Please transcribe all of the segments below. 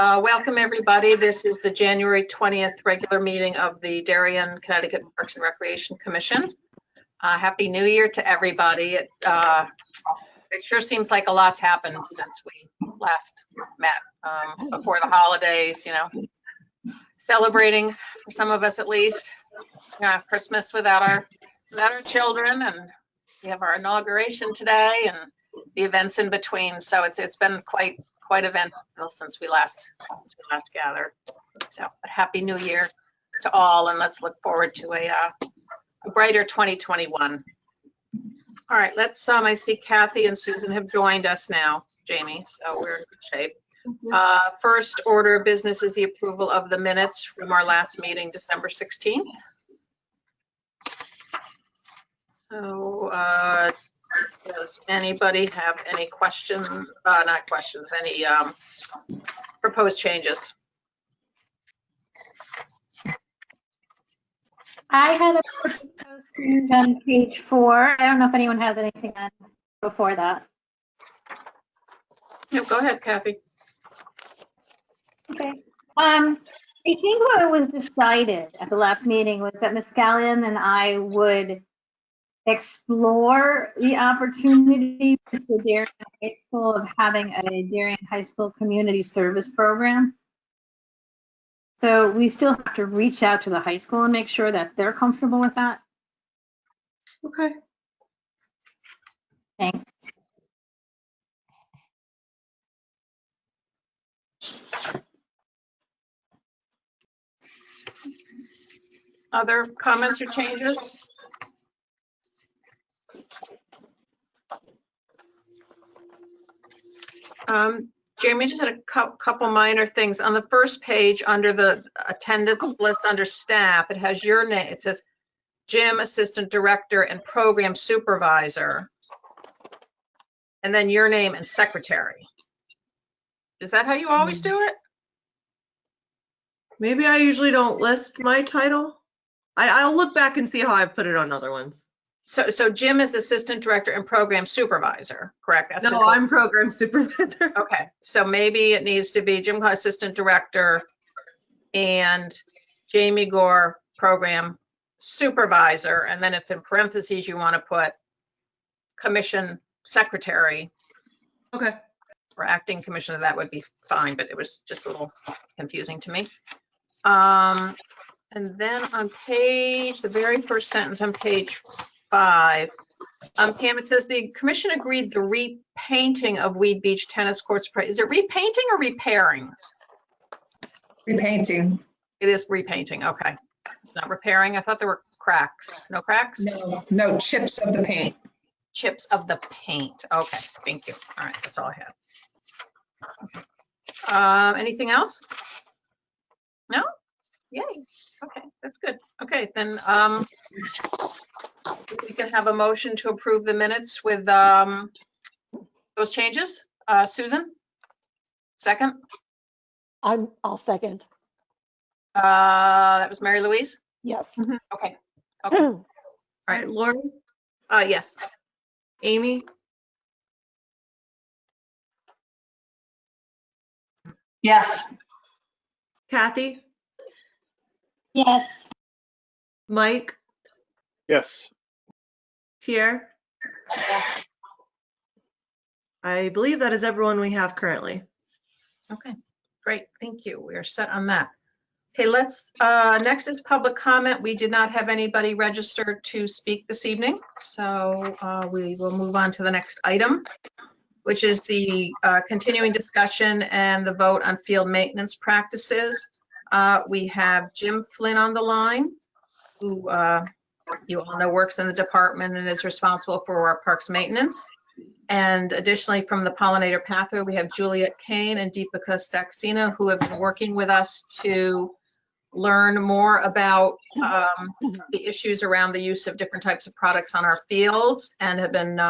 Welcome, everybody. This is the January 20th regular meeting of the Darien, Connecticut Parks and Recreation Commission. Happy New Year to everybody. It sure seems like a lot's happened since we last met before the holidays, you know, celebrating, for some of us at least, Christmas without our children, and we have our inauguration today and the events in between. So it's been quite eventful since we last gathered. So a happy New Year to all, and let's look forward to a brighter 2021. All right, let's I see Kathy and Susan have joined us now, Jamie, so we're in good shape. First order of business is the approval of the minutes from our last meeting, December 16th. So does anybody have any questions, not questions, any proposed changes? I had a proposed change on page 4. I don't know if anyone has anything on before that. No, go ahead, Kathy. Okay. I think what was decided at the last meeting was that Ms. Scallion and I would explore the opportunity with the Darien High School of having a Darien High School community service program. So we still have to reach out to the high school and make sure that they're comfortable with that. Okay. Thanks. Other comments or changes? Jamie just had a couple minor things. On the first page, under the attendance list under staff, it has your name. It says Jim, Assistant Director and Program Supervisor, and then your name and Secretary. Is that how you always do it? Maybe I usually don't list my title. I'll look back and see how I put it on other ones. So Jim is Assistant Director and Program Supervisor, correct? That's no, I'm Program Supervisor. Okay, so maybe it needs to be Jim Assistant Director and Jamie Gore Program Supervisor, and then if in parentheses you want to put Commission Secretary. Okay. Or Acting Commissioner, that would be fine, but it was just a little confusing to me. And then on the very first sentence on page 5, Pam, it says the commission agreed the repainting of Weed Beach tennis courts. Is it repainting or repairing? Repainting. It is repainting. Okay. It's not repairing. I thought there were cracks. No cracks? No, chips of the paint. Chips of the paint. Okay. Thank you. All right. That's all I had. Okay. Anything else? No? Yay. Okay. That's good. Okay. Then we can have a motion to approve the minutes with those changes. Susan? Second? I'll second. That was Mary Louise? Yes. Okay. All right, Lauren? Yes. Amy? Yes. Kathy? Yes. Mike? Yes. Tier? I believe that is everyone we have currently. Okay, great. Thank you. We are set on that. Okay, let's, next is public comment. We did not have anybody registered to speak this evening, so we will move on to the next item, which is the continuing discussion and the vote on field maintenance practices. We have Jim Flynn on the line, who you all know works in the department and is responsible for our parks maintenance. And additionally, from the Pollinator Pathway, we have Juliet Kane and Deepika Saxena, who have been working with us to learn more about the issues around the use of different types of products on our fields, and have been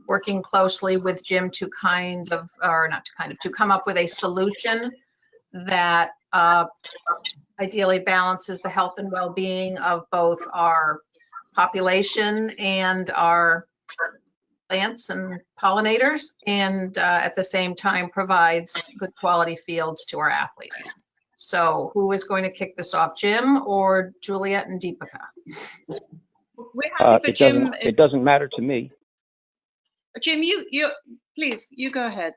working closely with Jim to to come up with a solution that ideally balances the health and well-being of both our population and our plants and pollinators, and at the same time provides good quality fields to our athletes. So who is going to kick this off, Jim or Juliet and Deepika? We're happy for Jim. It doesn't matter to me. Jim, please, you go ahead.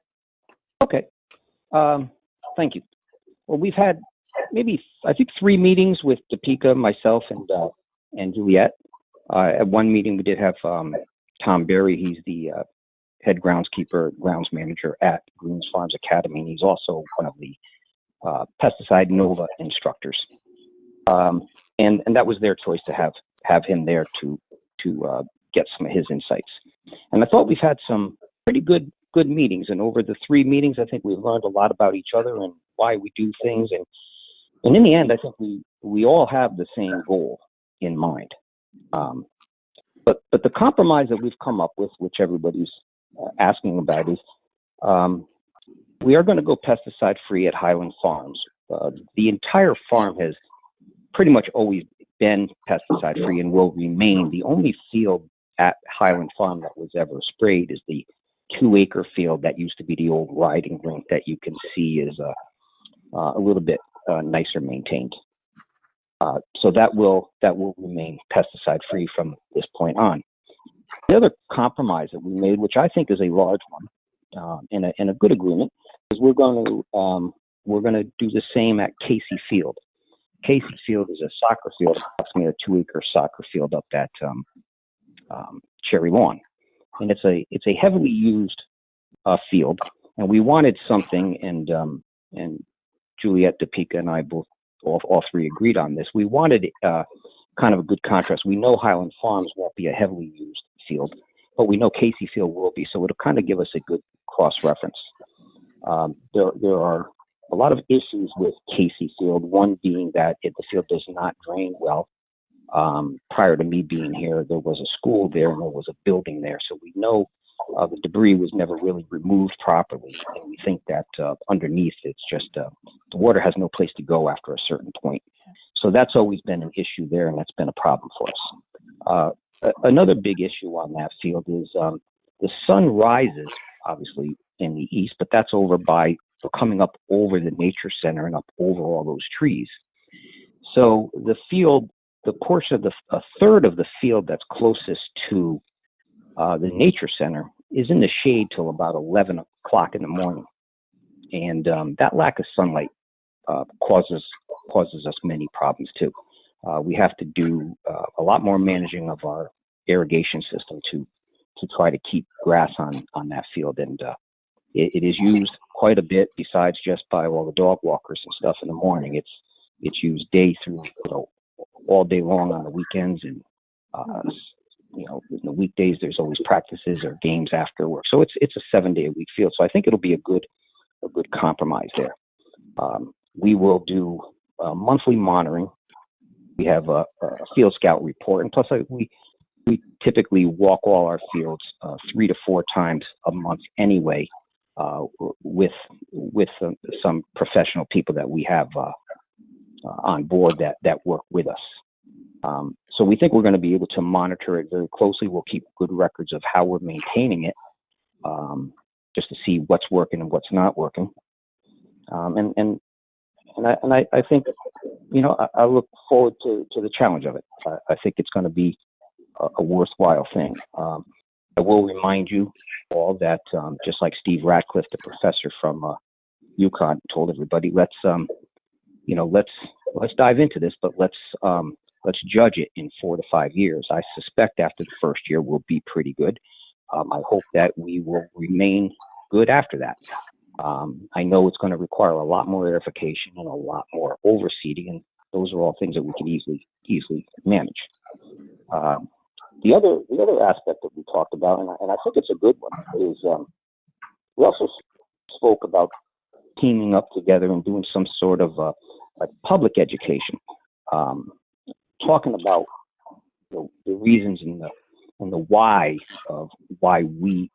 Okay. Thank you. Well, we've had maybe, I think, 3 meetings with Deepika, myself, and Juliet. At one meeting, we did have Tom Berry. He's the head groundskeeper, grounds manager at Greens Farms Academy, and he's also one of the Pesticide Nova instructors. And that was their choice to have him there to get some of his insights. And I thought we've had some pretty good meetings. And over the 3 meetings, I think we've learned a lot about each other and why we do things. And in the end, I think we all have the same goal in mind. But the compromise that we've come up with, which everybody's asking about, is we are going to go pesticide free at Highland Farms. The entire farm has pretty much always been pesticide free and will remain. The only field at Highland Farm that was ever sprayed is the 2-acre field that used to be the old riding rink that you can see is a little bit nicer maintained. So that will remain pesticide free from this point on. The other compromise that we made, which I think is a large one, and a good agreement, is we're going to do the same at Casey Field. Casey Field is a soccer field, approximately a 2-acre soccer field up at Cherry Lawn, and it's a heavily used field. And we wanted something, and Juliet, Deepika, and I all 3 agreed on this. We wanted kind of a good contrast. We know Highland Farms won't be a heavily used field, but we know Casey Field will be, so it'll kind of give us a good cross-reference. There are a lot of issues with Casey Field, one being that the field does not drain well. Prior to me being here, there was a school there and there was a building there, so we know the debris was never really removed properly, and we think that underneath it's just the water has no place to go after a certain point. So that's always been an issue there, and that's been a problem for us. Another big issue on that field is the sun rises, obviously, in the east, but that's coming up over the nature center and up over all those trees. So the field, the portion of a third of the field that's closest to the nature center is in the shade till about 11 o'clock in the morning. And that lack of sunlight causes us many problems too. We have to do a lot more managing of our irrigation system to try to keep grass on that field. And it is used quite a bit, besides just by all the dog walkers and stuff in the morning. It's used day through, all day long on the weekends, and in the weekdays there's always practices or games after work. So it's a 7-day-a-week field. So I think it'll be a good compromise there. We will do monthly monitoring. We have a field scout report, and plus we typically walk all our fields 3 to 4 times a month anyway, with some professional people that we have on board that work with us. So we think we're going to be able to monitor it very closely. We'll keep good records of how we're maintaining it, just to see what's working and what's not working. And I think, I look forward to the challenge of it. I think it's going to be a worthwhile thing. I will remind you all that, just like Steve Ratcliffe, the professor from UConn, told everybody, let's dive into this, but let's judge it in 4 to 5 years. I suspect after the first year we'll be pretty good. I hope that we will remain good after that. I know it's going to require a lot more verification and a lot more overseeding, and those are all things that we can easily manage. The other aspect that we talked about, and I think it's a good one, is we also spoke about teaming up together and doing some sort of like public education, talking about the reasons and the why of why we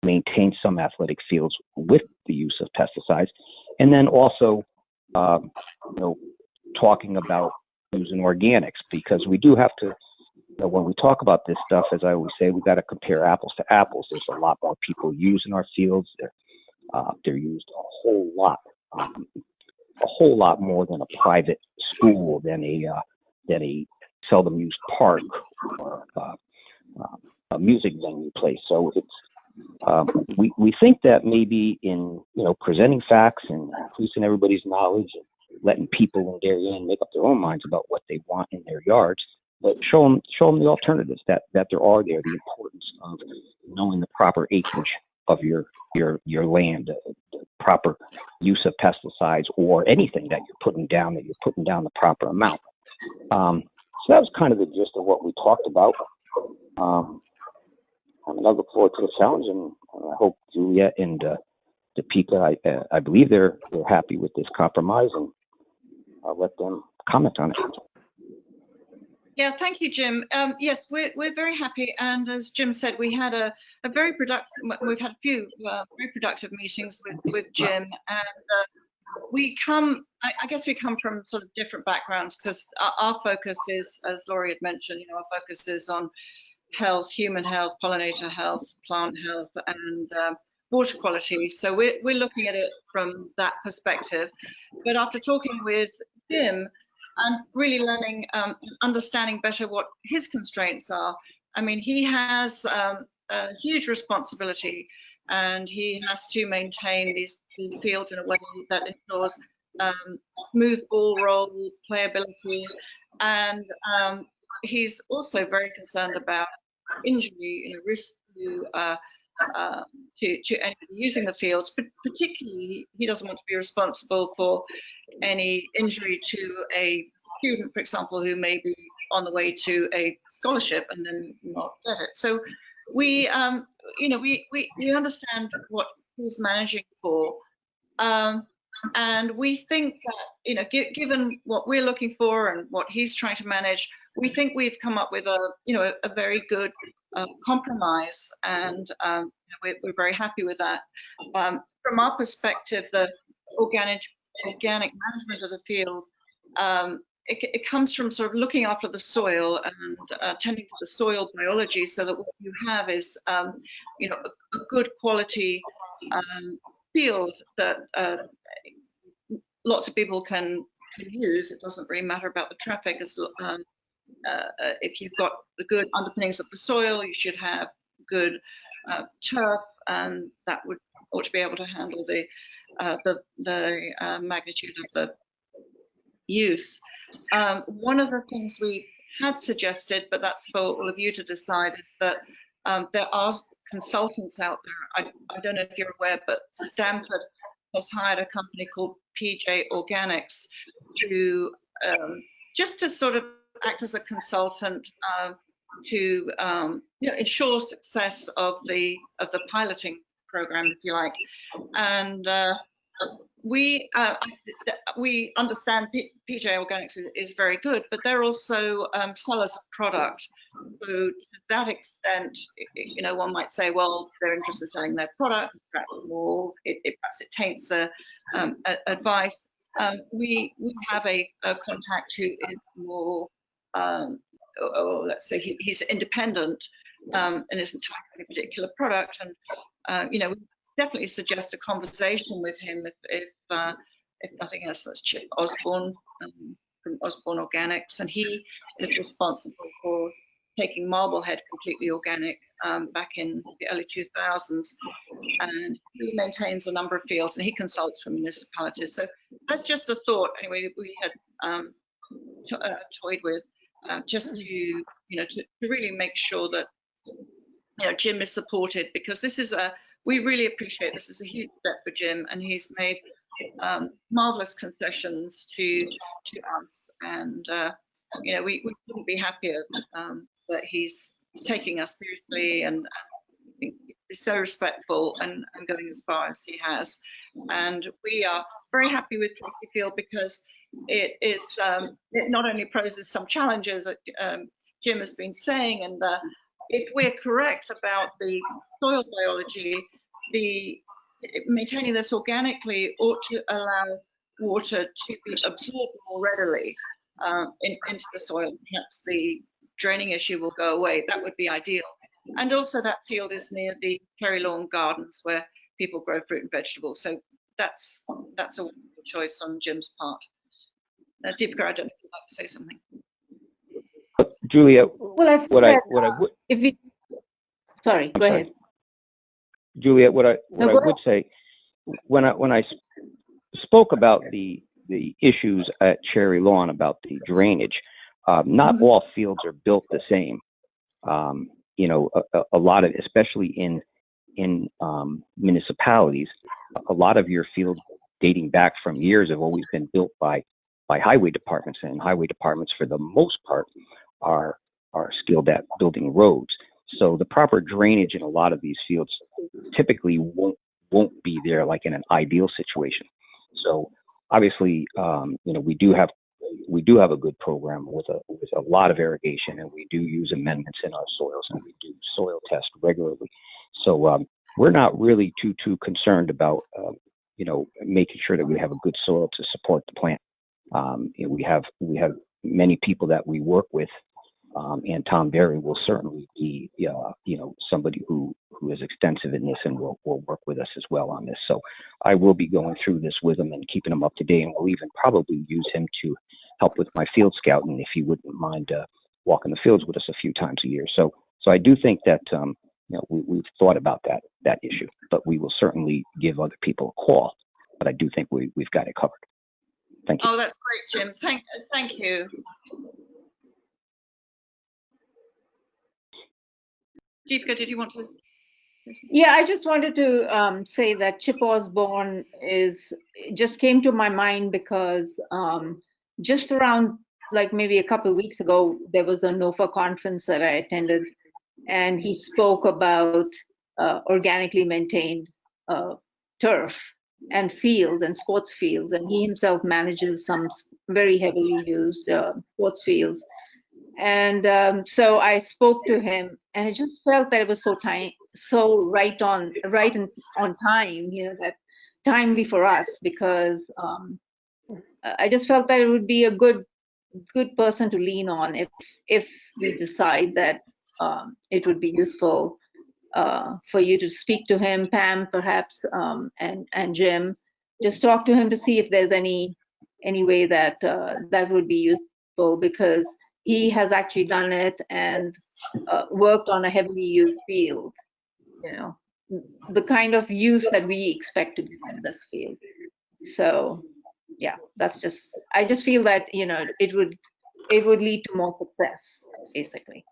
maintain some athletic fields with the use of pesticides, and then also talking about using organics, because we do have to when we talk about this stuff, as I always say, we got to compare apples to apples. There's a lot more people using our fields. They're used a whole lot more than a private school, than a seldom used park or a music venue place. So it's we think that maybe in presenting facts and increasing everybody's knowledge and letting people in Darien make up their own minds about what they want in their yards, but show them the alternatives that there are there, the importance of knowing the proper acreage of your land, the proper use of pesticides or anything that you're putting down, the proper amount. So that was kind of the gist of what we talked about. I look forward to the challenge, and I hope Juliet and Topeka, I believe they're happy with this compromise, and I'll let them comment on it. Yeah, thank you, Jim. Yes, we're very happy, and as Jim said, we had a very productive. We've had a few very productive meetings with Jim, and we come. I guess we come from sort of different backgrounds, because our focus is, as Laurie had mentioned, our focus is on health, human health, pollinator health, plant health, and water quality. So we're looking at it from that perspective. But after talking with Jim and really learning, understanding better what his constraints are, I mean, he has a huge responsibility, and he has to maintain these fields in a way that ensures smooth ball roll playability, and he's also very concerned about injury, risk to anybody using the fields, but particularly he doesn't want to be responsible for any injury to a student, for example, who may be on the way to a scholarship and then not get it. So we understand what he's managing for, and we think that given what we're looking for and what he's trying to manage, we think we've come up with a very good compromise, and we're very happy with that. From our perspective, the organic management of the field, it comes from sort of looking after the soil and tending to the soil biology, so that what you have is a good quality field that lots of people can use. It doesn't really matter about the traffic. If you've got the good underpinnings of the soil, you should have good turf, and that ought to be able to handle the magnitude of the use. One of the things we had suggested, but that's for all of you to decide, is that there are consultants out there. I don't know if you're aware, but Stanford has hired a company called PJ Organics to just to sort of act as a consultant to ensure success of the piloting program, if you like. And we understand PJ Organics is very good, but they're also sellers of product. So to that extent, one might say, well, they're interested in selling their product. Perhaps it taints advice. We have a contact who is more, let's say he's independent and isn't tied to any particular product, and we definitely suggest a conversation with him if nothing else. That's Chip Osborne from Osborne Organics, and he is responsible for taking Marblehead completely organic back in the early 2000s, and he maintains a number of fields, and he consults for municipalities. So that's just a thought. Anyway, we had toyed with just to really make sure that Jim is supported, because this is we really appreciate this is a huge step for Jim, and he's made marvelous concessions to us, and we couldn't be happier that he's taking us seriously, and is so respectful and going as far as he has. And we are very happy with Tracy Field, because it not only poses some challenges that Jim has been saying, and if we're correct about the soil biology, maintaining this organically ought to allow water to be absorbed more readily into the soil. Perhaps the draining issue will go away. That would be ideal. And also that field is near the Cherry Lawn Gardens where people grow fruit and vegetables. So that's a wonderful choice on Jim's part. Deepika, I don't know if you'd like to say something. Juliet, Well, I think what I that would, if we, sorry, I'm go sorry. ahead. Juliet, what I No, go would say, when I spoke about the issues at Cherry Lawn about the drainage, not all fields are built the same. You know, a lot of, especially in municipalities, a lot of your fields dating back from years have always been built by highway departments, and highway departments for the most part are skilled at building roads. So the proper drainage in a lot of these fields typically won't be there like in an ideal situation. So obviously, you know, we do have a good program with a lot of irrigation, and we do use amendments in our soils, and we do soil test regularly. So we're not really too concerned about you know, making sure that we have a good soil to support the plant. You know, we have many people that we work with, and Tom Berry will certainly be you know, somebody who is extensive in this and will work with us as well on this. So I will be going through this with him and keeping him up to date, and we'll even probably use him to help with my field scouting if he wouldn't mind walking the fields with us a few times a year. So I do think that you know, we've thought about that issue, but we will certainly give other people a call. But I do think we've got it covered. Thank you. Oh, that's great, Jim. Thank you. Deepika, did you want to? Yeah, I just wanted to say that Chip Osborne just came to my mind because just around like maybe a couple of weeks ago, there was a NOFA conference that I attended, and he spoke about organically maintained turf and fields and sports fields, and he himself manages some very heavily used sports fields. And so I spoke to him, and I just felt that it was so right on time, you know, that timely for us, because I just felt that it would be a good person to lean on if we decide that it would be useful for you to speak to him, Pam, perhaps, and Jim. Just talk to him to see if there's any way that that would be useful, because he has actually done it and worked on a heavily used field, you know, the kind of use that we expect to do in this field. So yeah, I just feel that, you know, it would lead to more success, basically.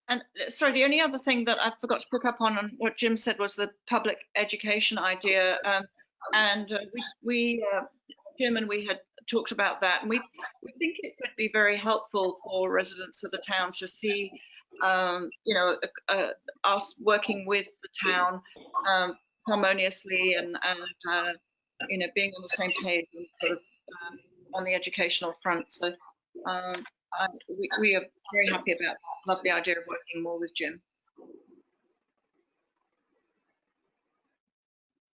And sorry, the only other thing that I forgot to pick up on what Jim said was the public education idea. And Jim and we had talked about that, and we think it could be very helpful for residents of the town to see, you know, us working with the town harmoniously and you know, being on the same page and sort of on the educational front. So we are very happy about, love the idea of working more with Jim.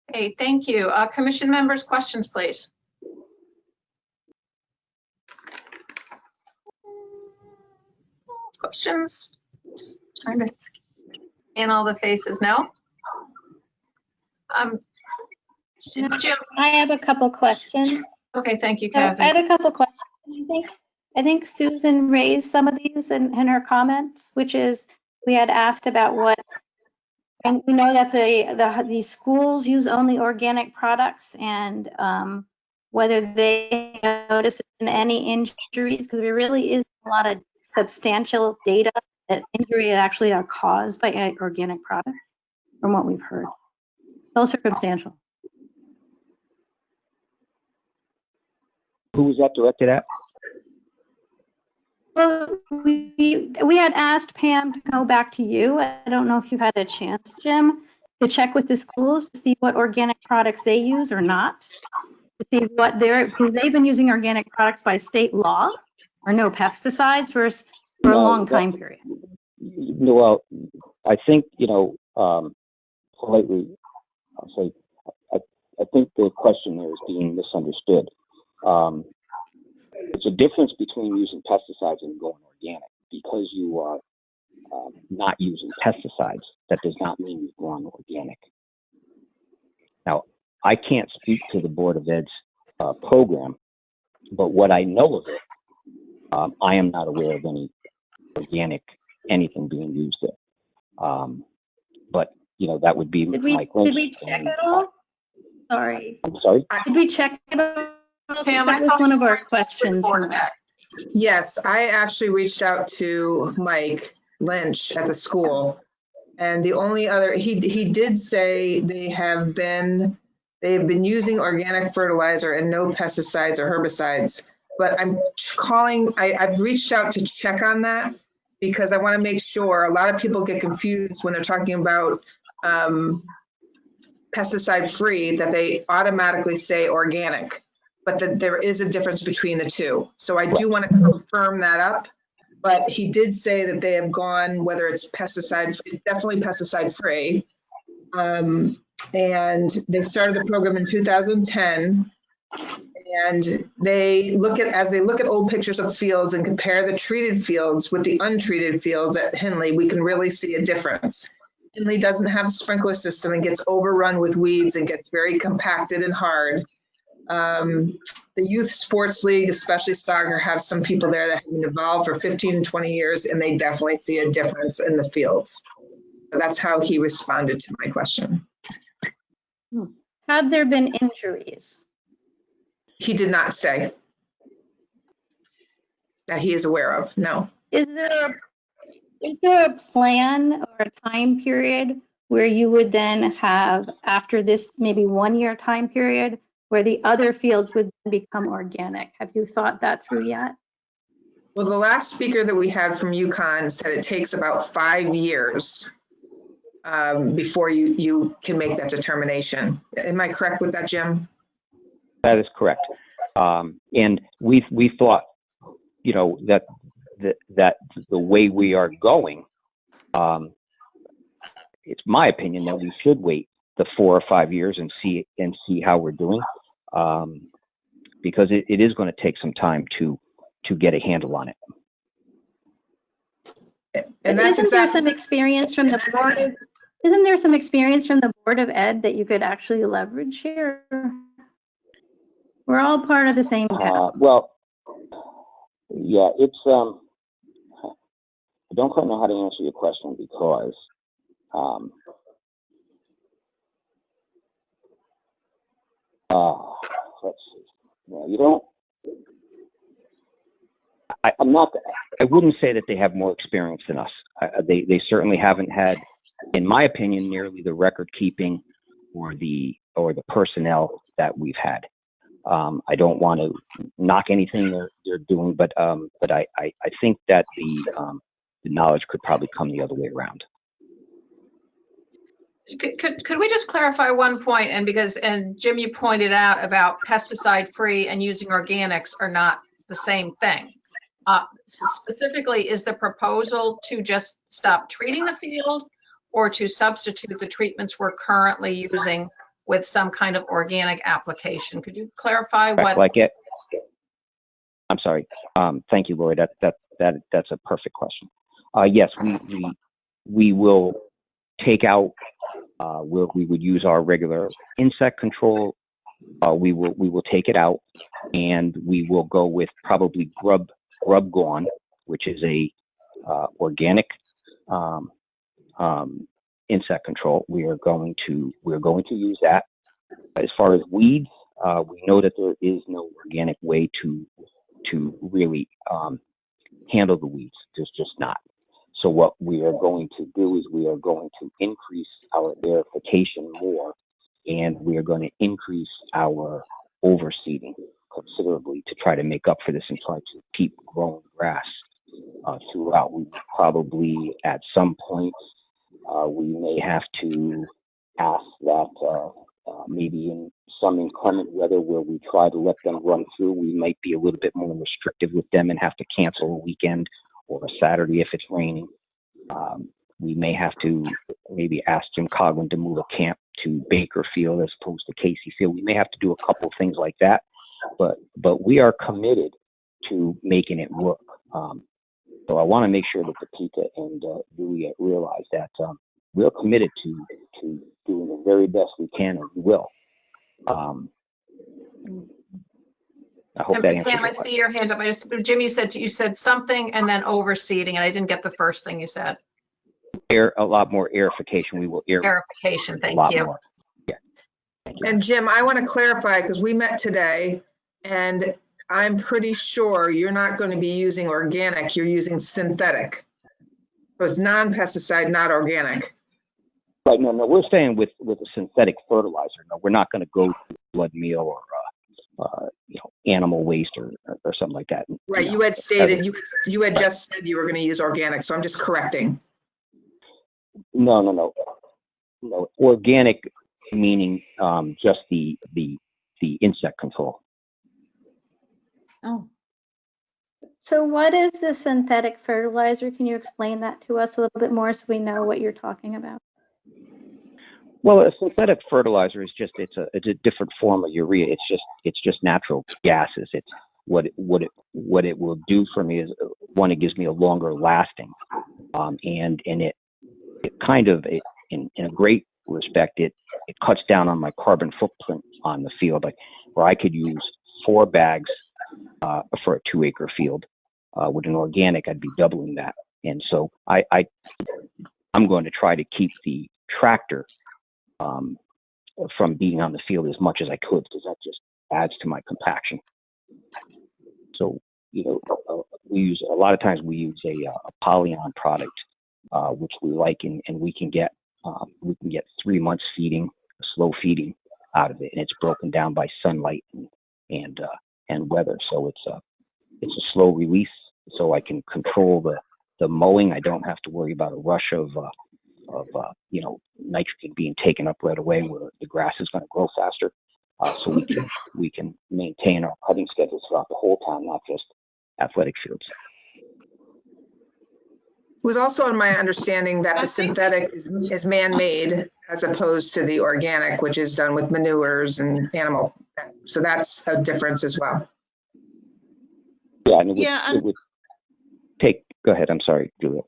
Okay, thank you. Commission members, questions, please. Questions? Just trying to scan all the faces. No? Jim? I have a couple questions. Okay, thank you, So I Kathy. had a couple questions. I think Susan raised some of these in her comments, which is we had asked about what, and we know that the schools use only organic products, and whether they notice any injuries, because there really is a lot of substantial data that injuries actually are caused by organic products, from what we've heard. So circumstantial. Who was that directed at? Well, we had asked Pam to go back to you. I don't know if you've had a chance, Jim, to check with the schools to see what organic products they use or not. To see what because they've been using organic products by state law, or no pesticides for a long time period. Well, I think, you know, politely, I'll say, I think the question there is being misunderstood. It's a difference between using pesticides and going organic. Because you are not using pesticides, that does not mean you've gone organic. Now, I can't speak to the Board of Ed's program, but what I know of it, I am not aware of any organic anything being used there. But that would be Did we Mike Lynch. check and- it all? Sorry. I'm sorry. Did we check it all? Pam, That I was thought one of you our were with questions. Board of Ed. Yes, I actually reached out to Mike Lynch at the school. And the only other, he did say they have been using organic fertilizer and no pesticides or herbicides. But I've reached out to check on that because I want to make sure. A lot of people get confused when they're talking about pesticide free, that they automatically say organic, but that there is a difference between the two. So I do want to confirm that up. But he did say that they have gone, whether it's pesticide, definitely pesticide free. And they started the program in 2010. And as they look at old pictures of fields and compare the treated fields with the untreated fields at Henley, we can really see a difference. Henley doesn't have a sprinkler system and gets overrun with weeds and gets very compacted and hard. The youth sports league, especially soccer, have some people there that have been involved for 15 and 20 years, and they definitely see a difference in the fields. So that's how he responded to my question. Have there been injuries? He did not say that he is aware of, no. Is there a plan or a time period where you would then have, after this maybe 1 year time period, where the other fields would become organic? Have you thought that through yet? Well, the last speaker that we had from UConn said it takes about 5 years before you can make that determination. Am I correct with that, Jim? That is correct. And we thought, that the way we are going, it's my opinion that we should wait the 4 or 5 years and see how we're doing, because it is going to take some time to get a handle on it. And that's Isn't there exactly, some experience from the board? Isn't there some experience from the Board of Ed that you could actually leverage here? We're all part of the same path. Well, yeah, it's I don't quite know how to answer your question because let's see. Yeah, I wouldn't say that they have more experience than us. They certainly haven't had, in my opinion, nearly the record keeping or the personnel that we've had. I don't want to knock anything they're doing, but I think that the knowledge could probably come the other way around. Could we just clarify one point? And Jim, you pointed out about pesticide free and using organics are not the same thing. Specifically, is the proposal to just stop treating the field or to substitute the treatments we're currently using with some kind of organic application? Could you clarify what? I'm sorry. Thank you, Lori. That's a perfect question. Yes, we will take out where we would use our regular insect control. We will take it out, and we will go with probably Grub Gone, which is a organic insect control. We're going to use that. As far as weeds, we know that there is no organic way to really handle the weeds. There's just not. So what we are going to do is we are going to increase our verification more, and we are going to increase our overseeding considerably to try to make up for this and try to keep growing grass throughout. We probably at some point we may have to ask that maybe in some inclement weather where we try to let them run through, we might be a little bit more restrictive with them and have to cancel a weekend or a Saturday if it's raining. We may have to maybe ask Jim Coughlin to move a camp to Baker Field as opposed to Casey Field. We may have to do a couple of things like that, but we are committed to making it work. So I want to make sure that Topeka and Juliet realize that we're committed to doing the very best we can, and we will. I hope that answers Pam, your I question. see your hand up. Jim, you said something and then overseeding, and I didn't get the first thing you said. A lot more airification. We will air Clarification, a thank lot you. more. Yeah. Thank you. And Jim, I want to clarify, because we met today, and I'm pretty sure you're not going to be using organic, you're using synthetic. So it's non-pesticide, not organic. Right, no, we're staying with a synthetic fertilizer. No, we're not going to go to blood meal or animal waste or something like that. Right, No. you had stated, you had just said you were going to use organic, so I'm just correcting. No. Organic meaning just the insect control. Oh, So what is the synthetic fertilizer? Can you explain that to us a little bit more so we know what you're talking about? Well, a synthetic fertilizer is just it's a different form of urea. It's just natural gases. It's what it will do for me is one, it gives me a longer lasting, and it kind of in a great respect it cuts down on my carbon footprint on the field, like where I could use 4 bags for a 2-acre field. With an organic, I'd be doubling that, and so I'm going to try to keep the tractor from being on the field as much as I could, because that just adds to my compaction. So, we use a lot of times we use a Polyon product, which we like, and we can get 3 months feeding, slow feeding out of it, and it's broken down by sunlight and weather. So it's a slow release, so I can control the mowing. I don't have to worry about a rush of nitrogen being taken up right away where the grass is going to grow faster. So we can maintain our cutting schedules throughout the whole town, not just athletic fields. It was also in my understanding that the synthetic is man-made as opposed to the organic, which is done with manures and animal. So that's a difference as well. Yeah, and it would take. Go ahead. I'm sorry, Julia.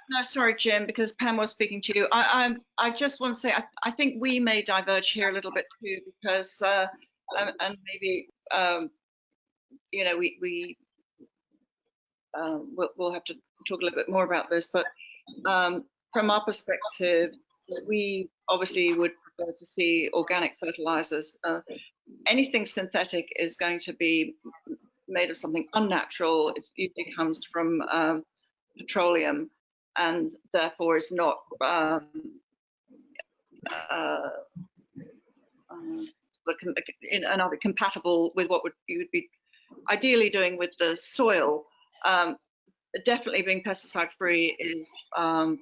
No, sorry, Jim, because Pam was speaking to you. I just want to say I think we may diverge here a little bit too, because and maybe we'll have to talk a little bit more about this. But from our perspective, we obviously would prefer to see organic fertilizers. Anything synthetic is going to be made of something unnatural. It usually comes from petroleum, and therefore is not compatible with what you would be ideally doing with the soil. Definitely being pesticide free is a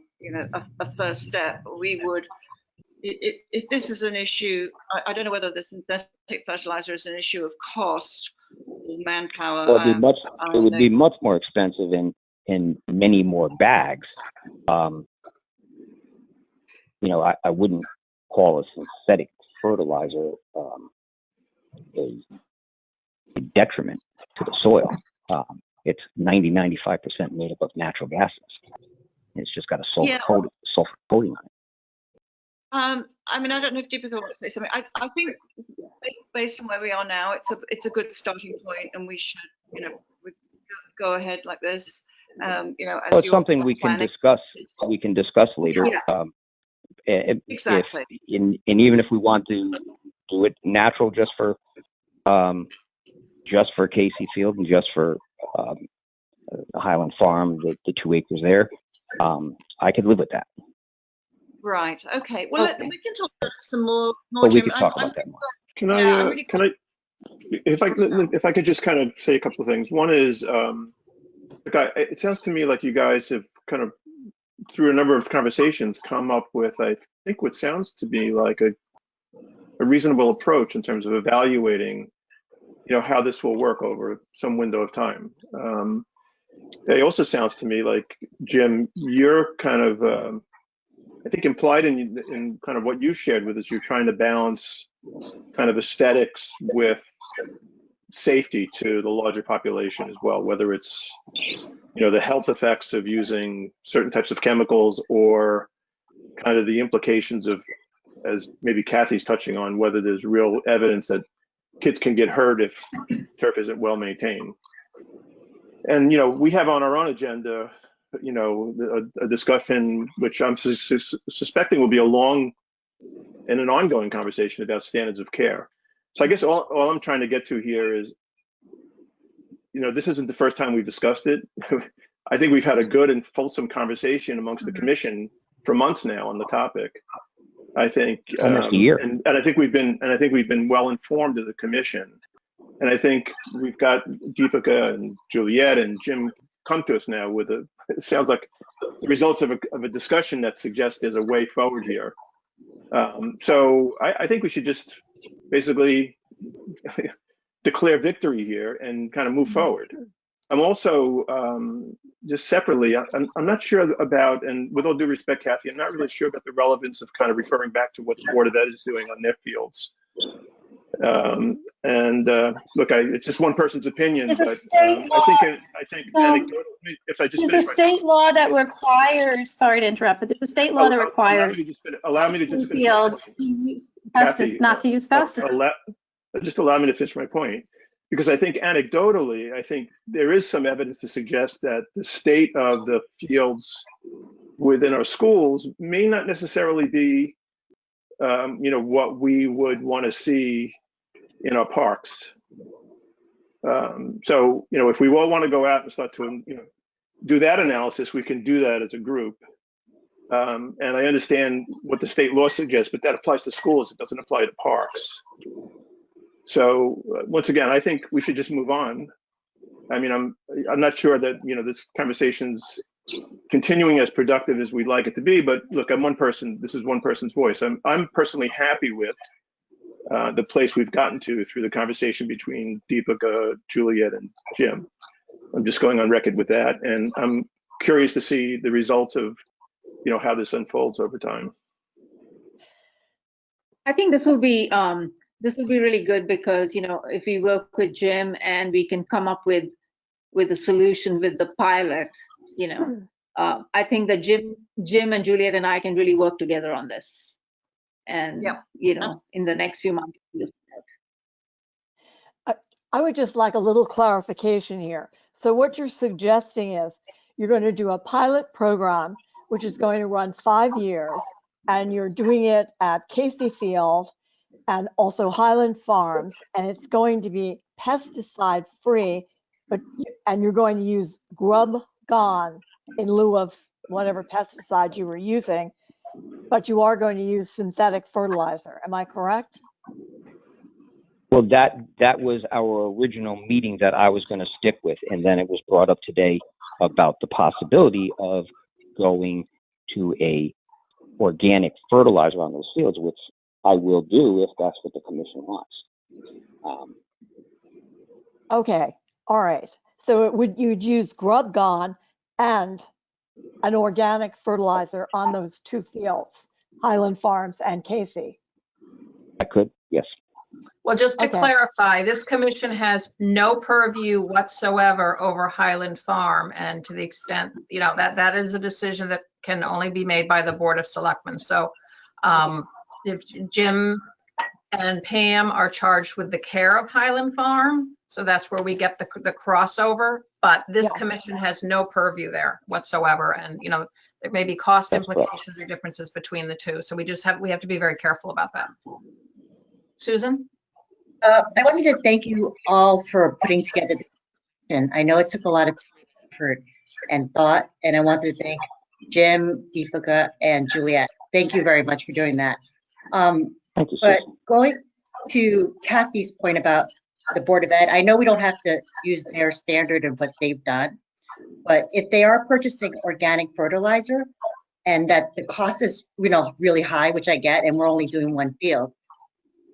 first step. We would, if this is an issue, I don't know whether the synthetic fertilizer is an issue of cost or manpower. Well, it would be much more expensive in many more bags. I wouldn't call a synthetic fertilizer a detriment to the soil. It's 95% made up of natural gases. It's just got a sulfur coating on it. I don't know if Deepika wants to say something. I think based on where we are now, it's a good starting point, and we should, go ahead like this. As it's something we can discuss. We can discuss later. Yeah. Exactly. And even if we want to do it natural, just for Casey Field and just for Highland Farm, the 2 acres there, I could live with that. Right. Okay. Well, we can talk about some more. But we could talk about that more. Can I, if I could just kind of say a couple of things. One is, it sounds to me like you guys have kind of, through a number of conversations, come up with, I think, what sounds to be like a reasonable approach in terms of evaluating, how this will work over some window of time. It also sounds to me like, Jim, you're kind of, I think implied in kind of what you shared with us, you're trying to balance kind of aesthetics with safety to the larger population as well, whether it's, the health effects of using certain types of chemicals or kind of the implications of, as maybe Kathy's touching on, whether there's real evidence that kids can get hurt if turf isn't well maintained. And, we have on our own agenda, a discussion, which I'm suspecting will be a long and an ongoing conversation about standards of care. So I guess all I'm trying to get to here is, this isn't the first time we've discussed it. I think we've had a good and fulsome conversation amongst the commission for months now on the topic. I think, Almost a year. and I think we've been well informed as a commission. And I think we've got Deepika and Juliet and Jim come to us now with it sounds like the results of a discussion that suggests there's a way forward here. So I think we should just basically declare victory here and kind of move forward. I'm also just separately, I'm not sure about, and with all due respect, Kathy, I'm not really sure about the relevance of kind of referring back to what the Board of Ed is doing on their fields. Look, it's just one person's opinion, There's but a state law. I think anecdotally, if I just There's a state law that requires, sorry to interrupt, but there's a state law that requires allow me to just finish my fields point. to use Kathy, not to use pesticides. Just allow me to finish my point, because I think anecdotally, I think there is some evidence to suggest that the state of the fields within our schools may not necessarily be, what we would want to see in our parks. So, if we all want to go out and start to, do that analysis, we can do that as a group. And I understand what the state law suggests, but that applies to schools. It doesn't apply to parks. So once again, I think we should just move on. I mean, I'm not sure that, this conversation's continuing as productive as we'd like it to be, but look, I'm one person. This is one person's voice. I'm personally happy with the place we've gotten to through the conversation between Deepika, Juliet, and Jim. I'm just going on record with that, and I'm curious to see the results of, how this unfolds over time. I think this will be really good because, if we work with Jim and we can come up with a solution with the pilot, I think that Jim and Juliet and I can really work together on this. And, in the next few months. I would just like a little clarification here. So what you're suggesting is you're going to do a pilot program, which is going to run 5 years, and you're doing it at Casey Field and also Highland Farms, and it's going to be pesticide free, and you're going to use Grub Gone in lieu of whatever pesticide you were using, but you are going to use synthetic fertilizer. Am I correct? Well, that was our original meeting that I was going to stick with, and then it was brought up today about the possibility of going to a organic fertilizer on those fields, which I will do if that's what the commission wants. Okay, all right. So you'd use Grub Gone and an organic fertilizer on those two fields, Highland Farms and Casey. I could, yes. Well, just to Okay. clarify, this commission has no purview whatsoever over Highland Farm. And to the extent, that is a decision that can only be made by the Board of Selectmen. So if Jim and Pam are charged with the care of Highland Farm, so that's where we get the crossover. But this Yeah. commission has no purview there whatsoever. And, there may be cost That's correct. implications or differences between the two. So we have to be very careful about that. Susan? I wanted to thank you all for putting together this. And I know it took a lot of time, effort, and thought, and I want to thank Jim, Deepika, and Juliet. Thank you very much for doing that. Thank you, But Susan. going to Kathy's point about the Board of Ed, I know we don't have to use their standard of what they've done, but if they are purchasing organic fertilizer and that the cost is, really high, which I get, and we're only doing one field,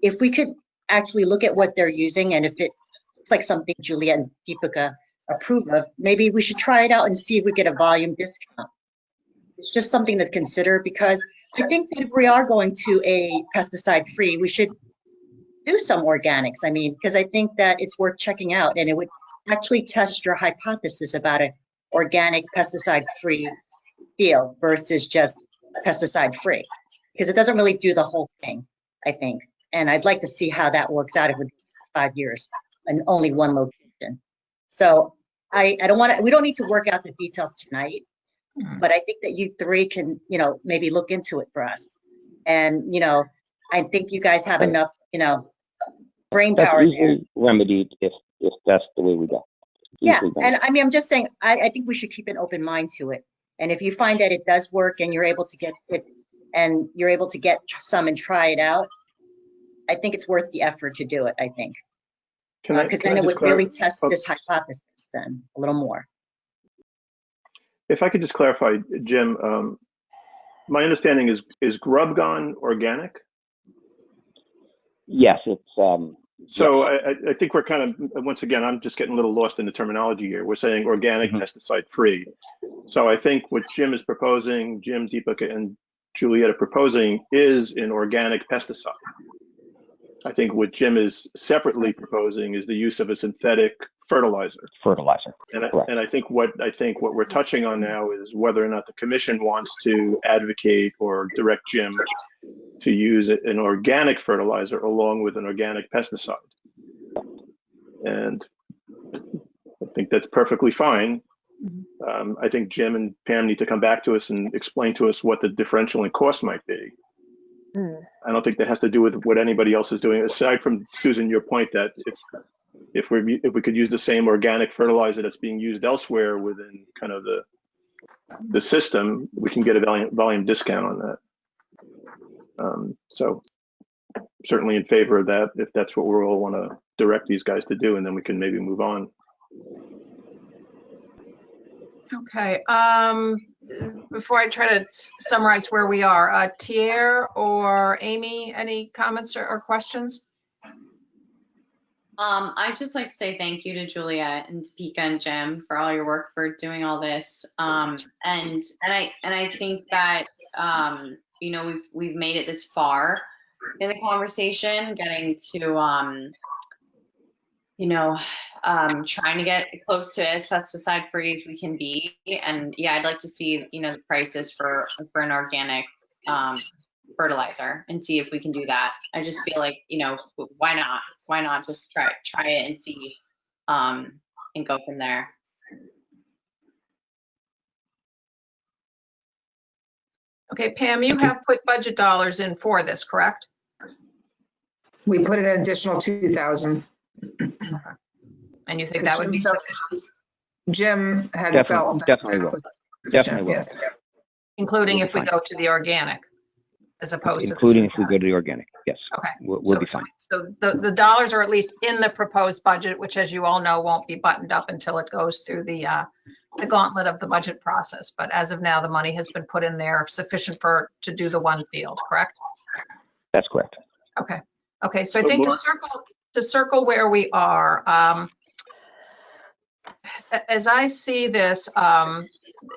if we could actually look at what they're using, and if it's like something Juliet and Deepika approve of, maybe we should try it out and see if we get a volume discount. It's just something to consider, because I think that if we are going to a pesticide free, we should do some organics. I mean, because I think that it's worth checking out, and it would actually test your hypothesis about an organic pesticide-free field versus just pesticide-free, because it doesn't really do the whole thing, I think. And I'd like to see how that works out if it's 5 years and only one location. So I don't want to, we don't need to work out the details tonight, but I think that you three can, maybe look into it for us. And, I think you guys have enough, brain That's power there. easily remedied if that's the way we go. Yeah, Easily and remedied. I mean, I'm just saying, I think we should keep an open mind to it. And if you find that it does work and you're able to get it, and you're able to get some and try it out, I think it's worth the effort to do it, I think. Because then it would really test this hypothesis then a little more. If I could just clarify, Jim, my understanding is Grub Gone organic? Yes, it's So I think we're kind of, once again, I'm just getting a little lost in the terminology here. We're saying organic, pesticide free. So I think what Jim is proposing, Jim, Deepika, and Juliet are proposing is an organic pesticide. I think what Jim is separately proposing is the use of a synthetic fertilizer. fertilizer. And I think what we're touching on now is whether or not the commission wants to advocate or direct Jim to use an organic fertilizer along with an organic pesticide. And I think that's perfectly fine. I think Jim and Pam need to come back to us and explain to us what the differential in cost might be. I don't think that has to do with what anybody else is doing, aside from, Susan, your point that if we could use the same organic fertilizer that's being used elsewhere within kind of the system, we can get a volume discount on that. So certainly in favor of that, if that's what we all want to direct these guys to do, and then we can maybe move on. Okay, before I try to summarize where we are, Tier or Amy, any comments or questions? I'd just like to say thank you to Juliet and Deepika and Jim for all your work for doing all this. And I think that we've made it this far in the conversation, getting to trying to get as close to as pesticide free as we can be. And yeah, I'd like to see the prices for an organic fertilizer and see if we can do that. I just feel like, why not just try it and see, and go from there. Okay, Pam, you have put budget dollars in for this, correct? We put an additional 2,000. And you think that would be sufficient? Jim had Definitely- felt. definitely will. Definitely will. Yes. Including We'll if be we fine. go to the organic as opposed to the Including if we synthetic. go to the organic, yes. Okay. We'll be fine. So the dollars are at least in the proposed budget, which, as you all know, won't be buttoned up until it goes through the gauntlet of the budget process. But as of now, the money has been put in there sufficient to do the one field, correct? That's correct. Okay. Okay. So I So think Laura- to circle where we are, as I see this,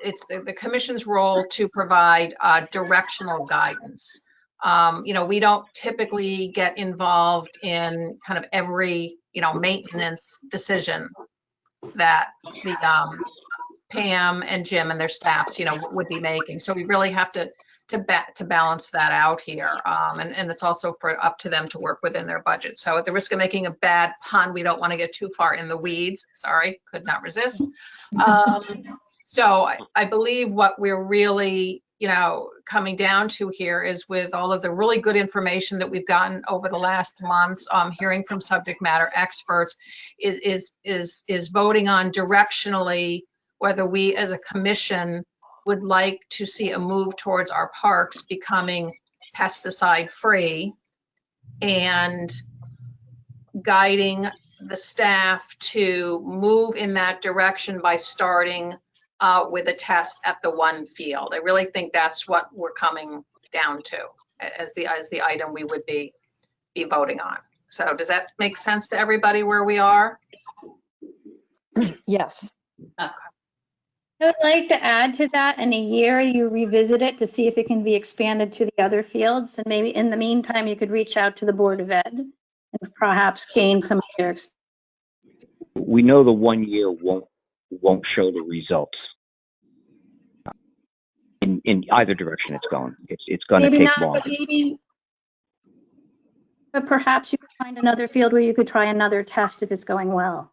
it's the commission's role to provide directional guidance. We don't typically get involved in kind of every, maintenance decision that the Pam and Jim and their staffs, would be making. So we really have to balance that out here. And it's also up to them to work within their budget. So at the risk of making a bad pun, we don't want to get too far in the weeds. Sorry, could not resist. So I believe what we're really, coming down to here is, with all of the really good information that we've gotten over the last months, hearing from subject matter experts, is voting on directionally whether we as a commission would like to see a move towards our parks becoming pesticide free, and guiding the staff to move in that direction by starting with a test at the one field. I really think that's what we're coming down to as the item we would be voting on. So does that make sense to everybody where we are? Yes. I would like to add to that, in a year you revisit it to see if it can be expanded to the other fields, and maybe in the meantime you could reach out to the Board of Ed and perhaps gain some of their experience. We know the 1 year won't show the results in either direction it's going. It's going to Maybe take not, longer. but perhaps you could find another field where you could try another test if it's going well.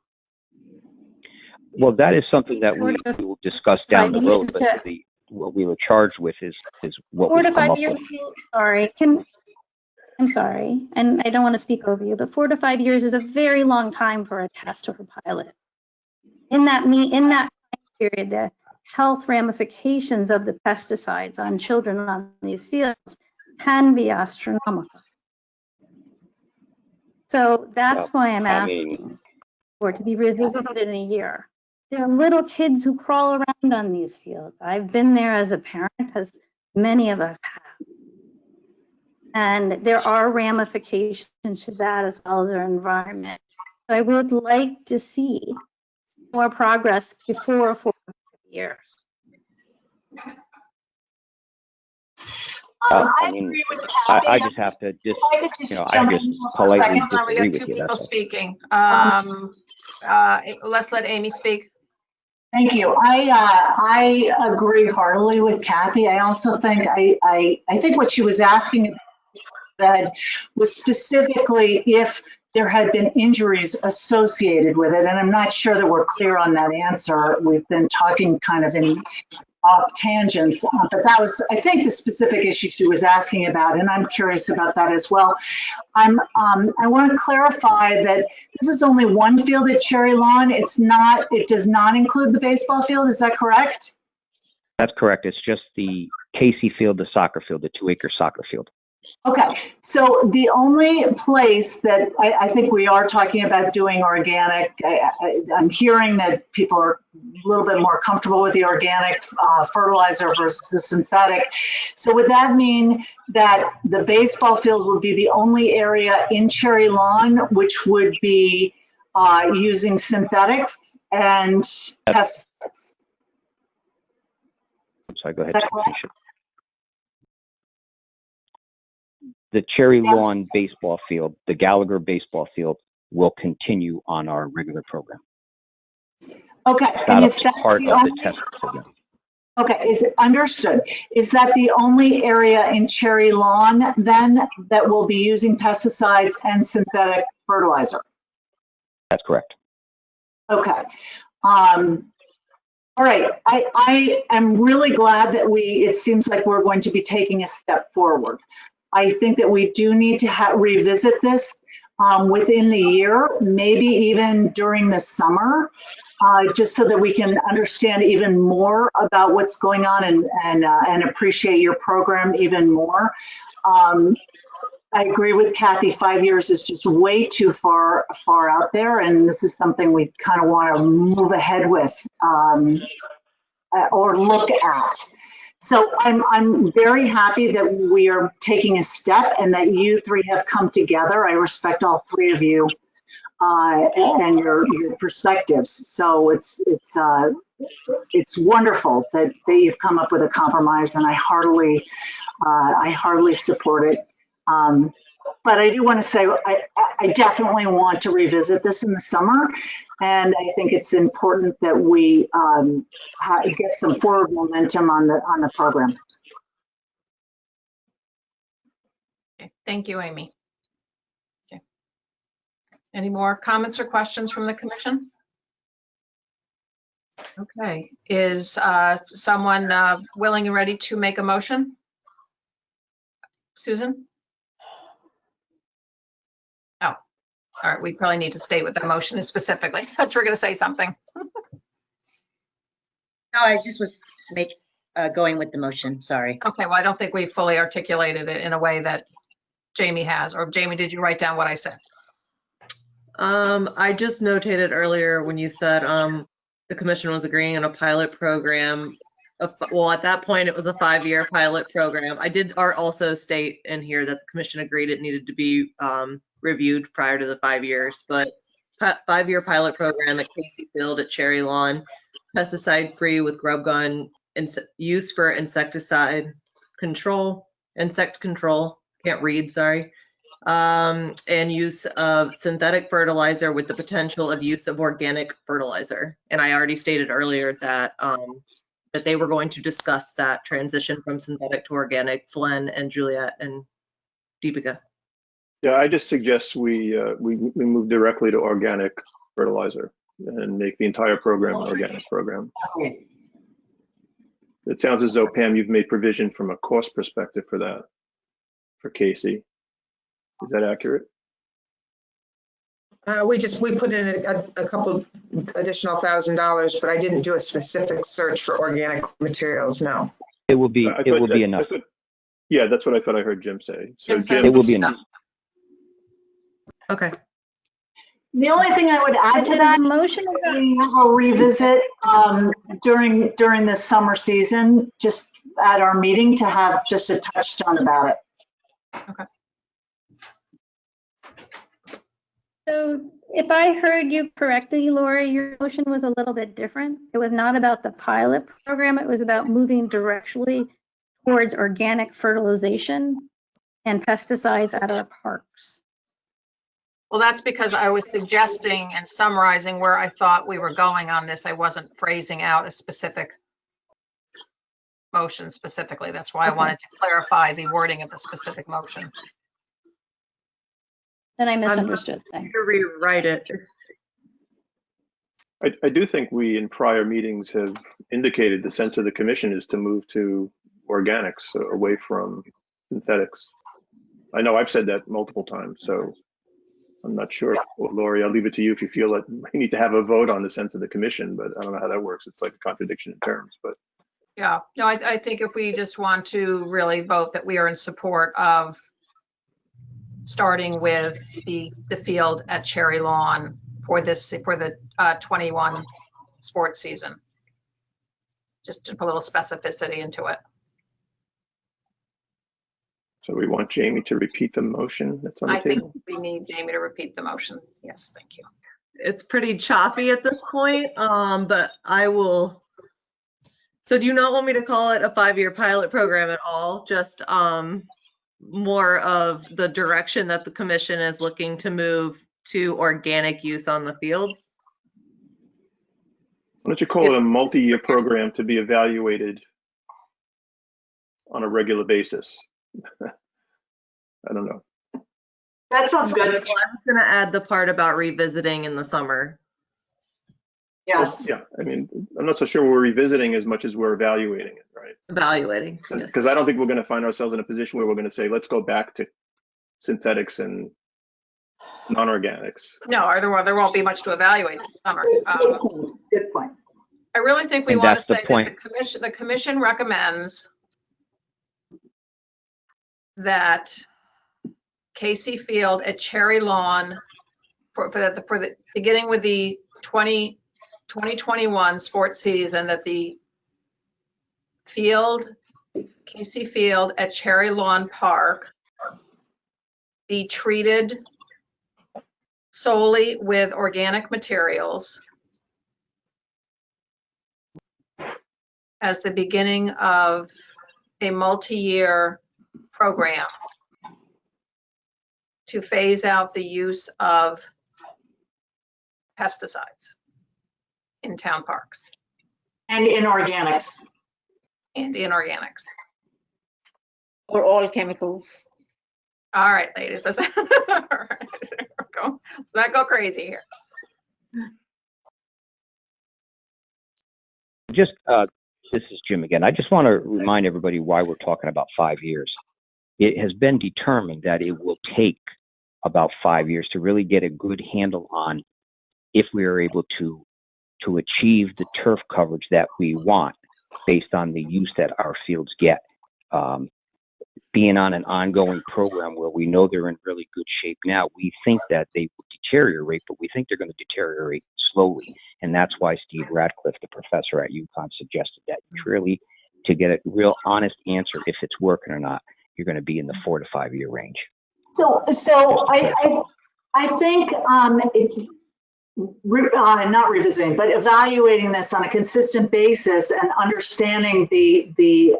Well, that is something that we will discuss down the road, but what we were charged with is what 4 we to come 5 up years. with. Sorry, I'm sorry, and I don't want to speak over you, but 4 to 5 years is a very long time for a test or a pilot. In that time period, the health ramifications of the pesticides on children on these fields can be astronomical. So that's why I'm asking for it to be revisited in a year. There are little kids who crawl around on these fields. I've been there as a parent, as many of us have. And there are ramifications to that as well as our environment. So I would like to see more progress before 4 years. I mean, I just have to just, I just politely We disagree have with 2 you. people That's all. speaking. Let's let Amy speak. Thank you. I agree heartily with Kathy. I also think I think what she was asking that was specifically if there had been injuries associated with it, and I'm not sure that we're clear on that answer. We've been talking kind of in off tangents, but that was, I think, the specific issue she was asking about, and I'm curious about that as well. I want to clarify that this is only one field at Cherry Lawn. It does not include the baseball field. Is that correct? That's correct. It's just the Casey Field, the soccer field, the 2-acre soccer field. Okay, so the only place that I think we are talking about doing organic, I'm hearing that people are a little bit more comfortable with the organic fertilizer versus the synthetic. So would that mean that the baseball field would be the only area in Cherry Lawn which would be using synthetics and pesticides? I'm sorry, go ahead. Finish it. The Cherry Lawn baseball field, the Gallagher baseball field, will continue on our regular program. Okay, Not and a is that part the of the only, test program. okay, is it understood? Is that the only area in Cherry Lawn then that will be using pesticides and synthetic fertilizer? That's correct. Okay. All right, I am really glad that it seems like we're going to be taking a step forward. I think that we do need to revisit this within the year, maybe even during the summer, just so that we can understand even more about what's going on and appreciate your program even more. I agree with Kathy, 5 years is just way too far out there, and this is something we kind of want to move ahead with or look at. So I'm very happy that we are taking a step and that you 3 have come together. I respect all 3 of you and your perspectives. So it's wonderful that you've come up with a compromise, and I heartily support it. But I do want to say I definitely want to revisit this in the summer, and I think it's important that we get some forward momentum on the program. Okay, thank you, Amy. Okay. Any more comments or questions from the commission? Okay, is someone willing and ready to make a motion? Susan? Oh, all right, we probably need to state what the motion is specifically. I thought you were going to say something. No, I just was going with the motion, sorry. Okay, well, I don't think we fully articulated it in a way that Jamie has. Or Jamie, did you write down what I said? I just notated earlier when you said the commission was agreeing on a pilot program. Well, at that point, it was a 5-year pilot program. I did also state in here that the commission agreed it needed to be reviewed prior to the 5 years, but 5-year pilot program at Casey Field at Cherry Lawn, pesticide free with grub gun use for insect control, can't read, sorry, and use of synthetic fertilizer with the potential of use of organic fertilizer. And I already stated earlier that that they were going to discuss that transition from synthetic to organic, Flynn and Juliet and Deepika. Yeah, I just suggest we move directly to organic fertilizer and make the entire program an organic program. Okay. It sounds as though, Pam, you've made provision from a cost perspective for that, for Casey. Is that accurate? We put in a couple additional $1,000, but I didn't do a specific search for organic materials, no. It will be enough. Yeah, that's what I thought I heard Jim say. So Jim says It will be enough. Okay. The only thing I would add to Is that, the motion we will revisit during the summer season, just at our meeting, to have just a touchstone about it. So if I heard you correctly, Lori, your motion was a little bit different. It was not about the pilot program. It was about moving directly towards organic fertilization and pesticides at our parks. Well, that's because I was suggesting and summarizing where I thought we were going on this. I wasn't phrasing out a specific motion specifically. That's why I wanted to clarify the wording of the specific motion. Then I misunderstood. Thanks. To rewrite it. I do think we in prior meetings have indicated the sense of the commission is to move to organics, away from synthetics. I know I've said that multiple times, so I'm not sure. Well, Lori, I'll leave it to you if you feel that we need to have a vote on the sense of the commission, but I don't know how that works. It's like a contradiction in terms, but. Yeah, no, I think if we just want to really vote that we are in support of starting with the field at Cherry Lawn for the 21 sports season. Just to put a little specificity into it. So we want Jamie to repeat the motion that's on the I think table? we need Jamie to repeat the motion. Yes, thank you. It's pretty choppy at this point, but I will. So do you not want me to call it a 5-year pilot program at all? Just more of the direction that the commission is looking to move to organic use on the fields? Why don't you call it a multi-year program to be evaluated on a regular basis? I don't know. That sounds good. Well, I was going to add the part about revisiting in the summer. Yes. Yeah, I mean, I'm not so sure we're revisiting as much as we're evaluating it, right? Evaluating. Because I don't think we're going to find ourselves in a position where we're going to say, let's go back to synthetics and non-organics. No, or there won't be much to evaluate this summer. Good point. I really think we And want to that's the say that point. the commission recommends that Casey Field at Cherry Lawn for the beginning with the 2021 sports season, that the Casey Field at Cherry Lawn Park be treated solely with organic materials as the beginning of a multi-year program to phase out the use of pesticides in town parks And inorganics, and inorganics. Or all chemicals. All right, ladies, let's, all right, let's not go crazy here. Just, this is Jim again. I just want to remind everybody why we're talking about 5 years. It has been determined that it will take about 5 years to really get a good handle on if we are able to achieve the turf coverage that we want based on the use that our fields get. Being on an ongoing program where we know they're in really good shape now, we think that they will deteriorate, but we think they're going to deteriorate slowly. And that's why Steve Radcliffe, the professor at UConn, suggested that really, to get a real honest answer if it's working or not, you're going to be in the 4 to 5 year range. So I think not revisiting, but evaluating this on a consistent basis and understanding the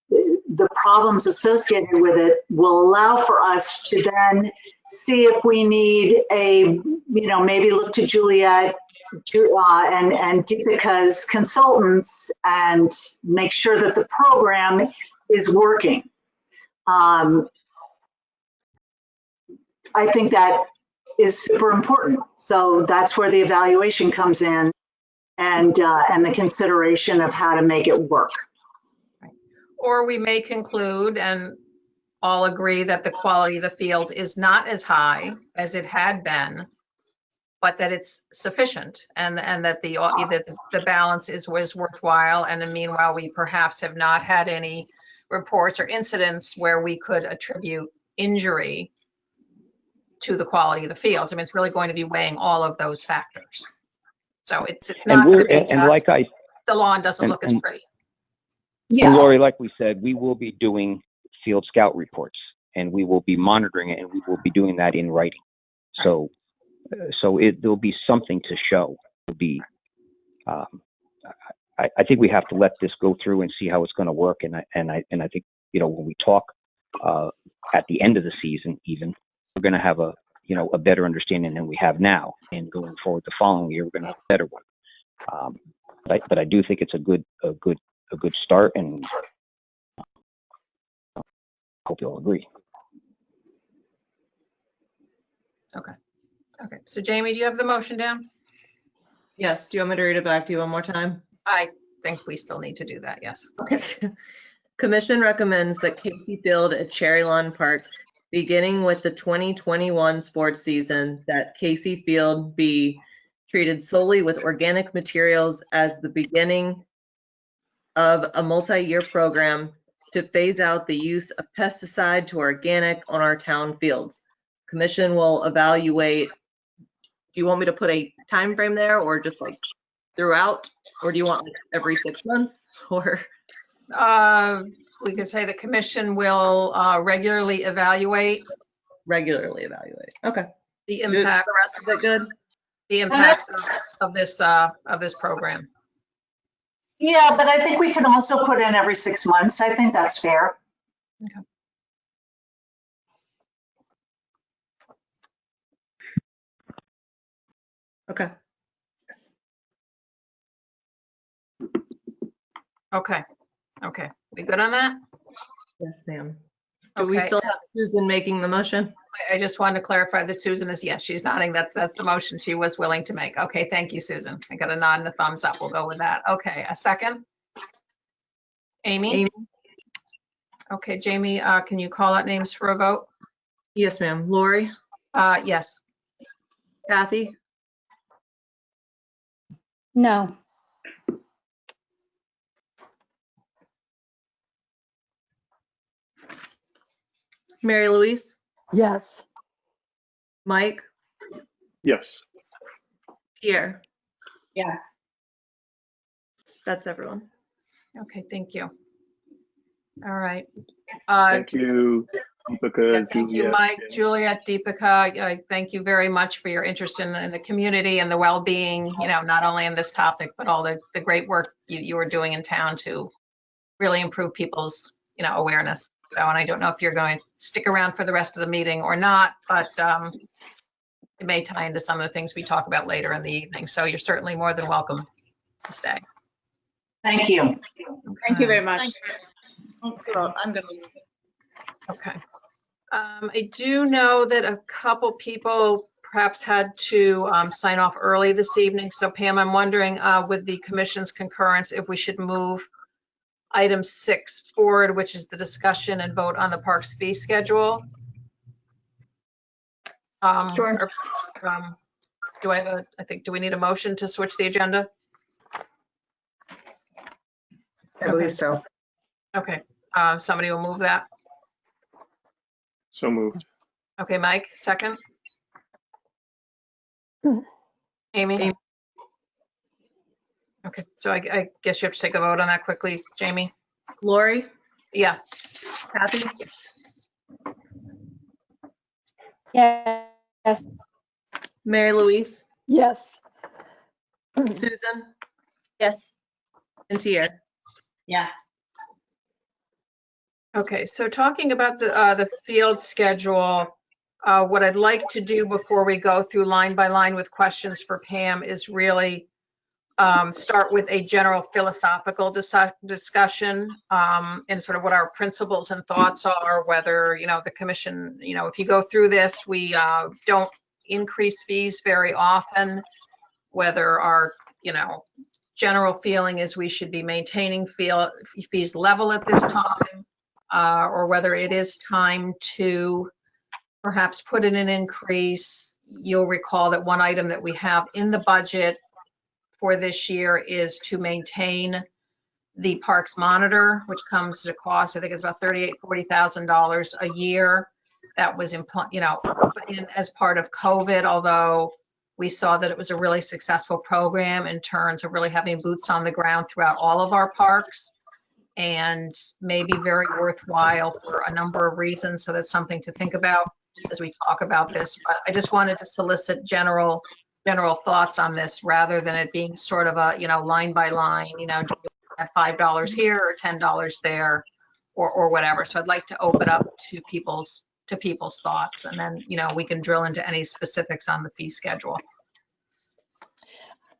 the problems associated with it will allow for us to then see if we need maybe look to Juliet and Deepika's consultants and make sure that the program is working. I think that is super important. So that's where the evaluation comes in and the consideration of how to make it work. Or we may conclude and all agree that the quality of the field is not as high as it had been, but that it's sufficient and that the balance was worthwhile. And then meanwhile, we perhaps have not had any reports or incidents where we could attribute injury to the quality of the fields. I mean, it's really going to be weighing all of those factors. So it's not going to be just the lawn doesn't look as pretty. Yeah. And Lori, like we said, we will be doing field scout reports and we will be monitoring it and we will be doing that in writing. So there'll be something to show. It'll be, I think we have to let this go through and see how it's going to work. And I think, when we talk at the end of the season, even we're going to have a better understanding than we have now. And going forward the following year, we're going to have a better one. But I do think it's a good start, and I hope you'll agree. Okay. So Jamie, do you have the motion down? Yes. Do you want me to read it back to you one more time? I think we still need to do that. Yes. Okay. Commission recommends that Casey Field at Cherry Lawn Park, beginning with the 2021 sports season, that Casey Field be treated solely with organic materials as the beginning of a multi-year program to phase out the use of pesticide to organic on our town fields. Commission will evaluate. Do you want me to put a time frame there, or just like throughout, or do you want like every 6 months, or? We could say the commission will regularly evaluate. Okay. The impact. The rest of it good? The impacts of this program. Yeah, but I think we can also put in every 6 months. I think that's fair. Okay. Okay. We good on that? Yes, ma'am. Do we Okay. still have Susan making the motion? I just wanted to clarify that Susan is, yes, she's nodding. That's the motion she was willing to make. Okay, thank you, Susan. I got a nod and a thumbs up. We'll go with that. Okay, a second? Amy? Okay, Jamie, can you call out names for a vote? Yes, ma'am. Lori? Yes. Kathy? No. Mary Louise? Yes. Mike? Yes. Pierre? Yes. That's everyone. Okay, thank you. All right. Thank you, Deepika, Yeah, thank you, Juliet. Mike, Juliet, Deepika. Thank you very much for your interest in the community and the well-being, not only in this topic, but all the great work you are doing in town to really improve people's, awareness. So, and I don't know if you're going to stick around for the rest of the meeting or not, but it may tie into some of the things we talk about later in the evening. So you're certainly more than welcome to stay. Thank you. Thank you very much. Thanks a lot. I'm going to leave. Okay. I do know that a couple people perhaps had to sign off early this evening. So Pam, I'm wondering with the commission's concurrence, if we should move item 6 forward, which is the discussion and vote on the park's fee schedule. Sure. Do we need a motion to switch the agenda? I believe so. Okay, somebody will move that. So moved. Okay, Mike, second. Amy? Okay, so I guess you have to take a vote on that quickly, Jamie. Lori? Yeah. Kathy? Yes. Mary Louise? Yes. Susan? Yes. And Tier? Yeah. Okay, so talking about the field schedule, what I'd like to do before we go through line by line with questions for Pam is really start with a general philosophical discussion and sort of what our principles and thoughts are, whether, the commission, if you go through this, we don't increase fees very often, whether our, general feeling is we should be maintaining fees level at this time, or whether it is time to perhaps put in an increase. You'll recall that one item that we have in the budget for this year is to maintain the parks monitor, which comes to cost, I think it's about $40,000 a year. That was put in as part of COVID, although we saw that it was a really successful program in terms of really having boots on the ground throughout all of our parks, and maybe very worthwhile for a number of reasons. So that's something to think about as we talk about this. But I just wanted to solicit general thoughts on this rather than it being sort of a, line by line, at $5 here or $10 there or whatever. So I'd like to open up to people's thoughts, and then, we can drill into any specifics on the fee schedule.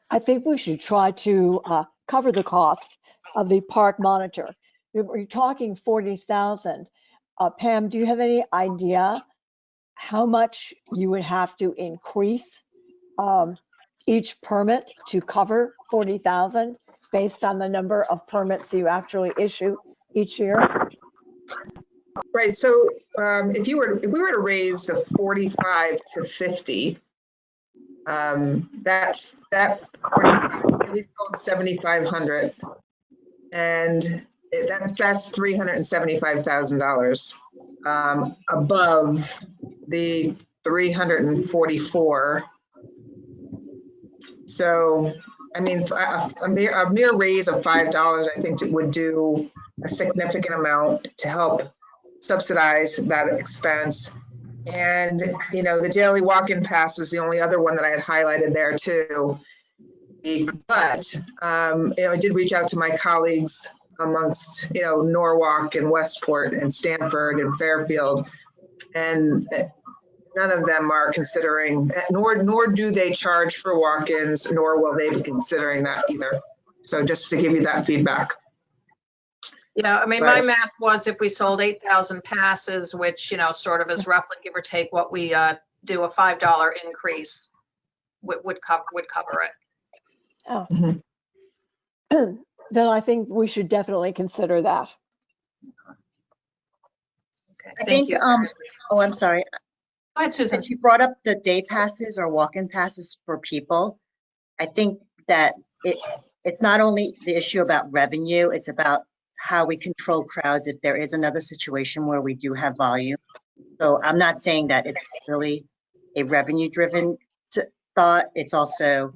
I think we should try to cover the cost of the park monitor. We're talking 40,000. Pam, do you have any idea how much you would have to increase each permit to cover 40,000 based on the number of permits you actually issue each year? Right, so if we were to raise the 45 to 50, that's 45, we sold 7,500, and that's $375,000 above the 344. So, I mean, a mere raise of $5, I think it would do a significant amount to help subsidize that expense. And, the daily walk-in pass is the only other one that I had highlighted there too. But, I did reach out to my colleagues amongst, Norwalk and Westport and Stanford and Fairfield, and none of them are considering, nor do they charge for walk-ins, nor will they be considering that either. So just to give you that feedback. Yeah, I mean, my math was if we sold 8,000 passes, which, sort of is roughly give or take what we do, a $5 increase would cover it. Oh. Then I think we should definitely consider that. Okay, I thank think, you. oh, I'm sorry. Go ahead, Susan. Since you brought up the day passes or walk-in passes for people, I think that it's not only the issue about revenue, it's about how we control crowds if there is another situation where we do have volume. So I'm not saying that it's really a revenue-driven thought. It's also,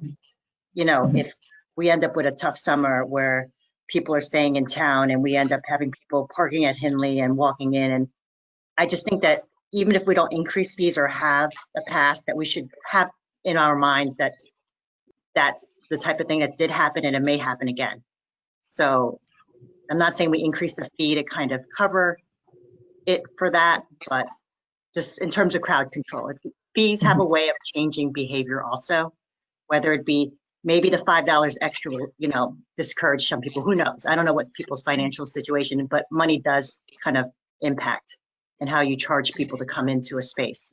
if we end up with a tough summer where people are staying in town and we end up having people parking at Henley and walking in, and I just think that even if we don't increase fees or have a pass, that we should have in our minds that that's the type of thing that did happen and it may happen again. So I'm not saying we increase the fee to kind of cover it for that, but just in terms of crowd control, fees have a way of changing behavior also, whether it be maybe the $5 extra will, discourage some people, who knows? I don't know what people's financial situation, but money does kind of impact and how you charge people to come into a space.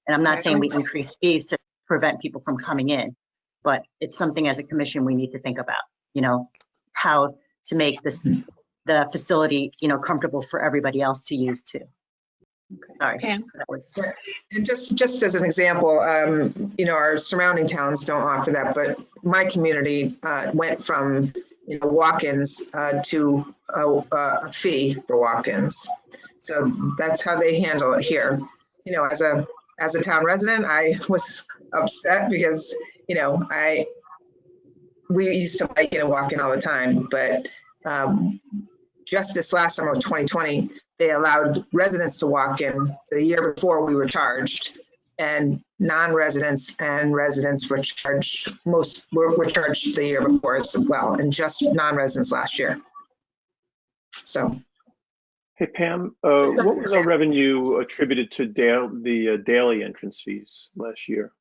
And I'm not saying we increase fees to prevent people from coming in, but it's something as a commission we need to think about, how to make the facility, comfortable for everybody else to use too. Sorry, that was. And just as an example, our surrounding towns don't offer that, but my community went from walk-ins to a fee for walk-ins. So that's how they handle it here. As a town resident, I was upset because we used to walk in all the time, but just this last summer of 2020, they allowed residents to walk in. The year before we were charged, and non-residents and residents were charged, were charged the year before as well, and just non-residents last year. So Hey Pam, what was our revenue attributed to the daily entrance fees last year?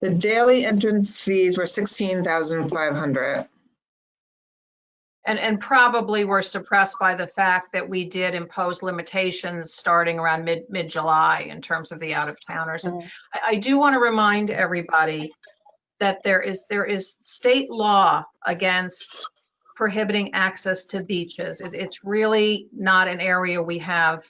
The daily entrance fees were 16,500. And probably were suppressed by the fact that we did impose limitations starting around mid-July in terms of the out-of-towners. And I do want to remind everybody that there is state law against prohibiting access to beaches. It's really not an area we have,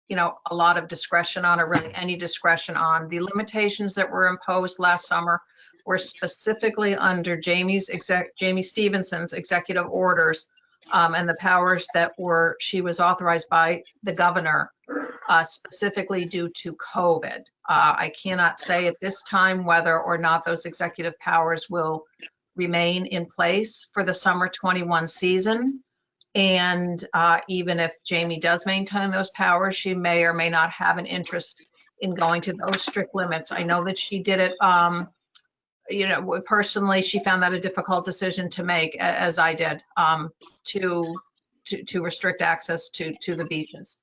a lot of discretion on, or really any discretion on. The limitations that were imposed last summer were specifically under Jamie Stevenson's executive orders, and the powers that she was authorized by the governor, specifically due to COVID. I cannot say at this time whether or not those executive powers will remain in place for the summer 21 season. And even if Jamie does maintain those powers, she may or may not have an interest in going to those strict limits. I know that she did it, personally, she found that a difficult decision to make, as I did, to restrict access to the beaches.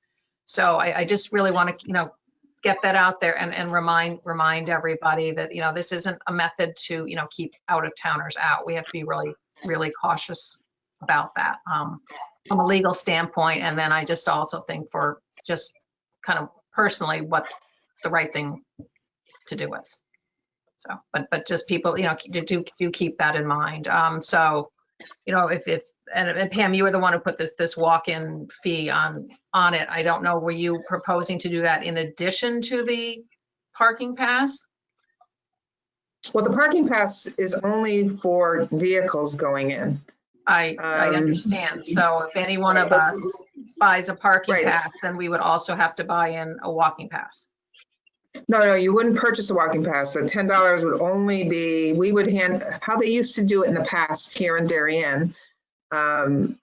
So I just really want to, get that out there and remind everybody that, this isn't a method to, keep out-of-towners out. We have to be really, really cautious about that from a legal standpoint. And then I just also think for just kind of personally what the right thing to do is. So, but just people, do keep that in mind. So, if and Pam, you were the one who put this walk-in fee on it. I don't know, were you proposing to do that in addition to the parking pass? Well, the parking pass is only for vehicles going in. I understand. So if any one of us buys a parking pass, then we would also have to buy in a walking pass. No, you wouldn't purchase a walking pass. The $10 would only be, we would how they used to do it in the past here in Darien, I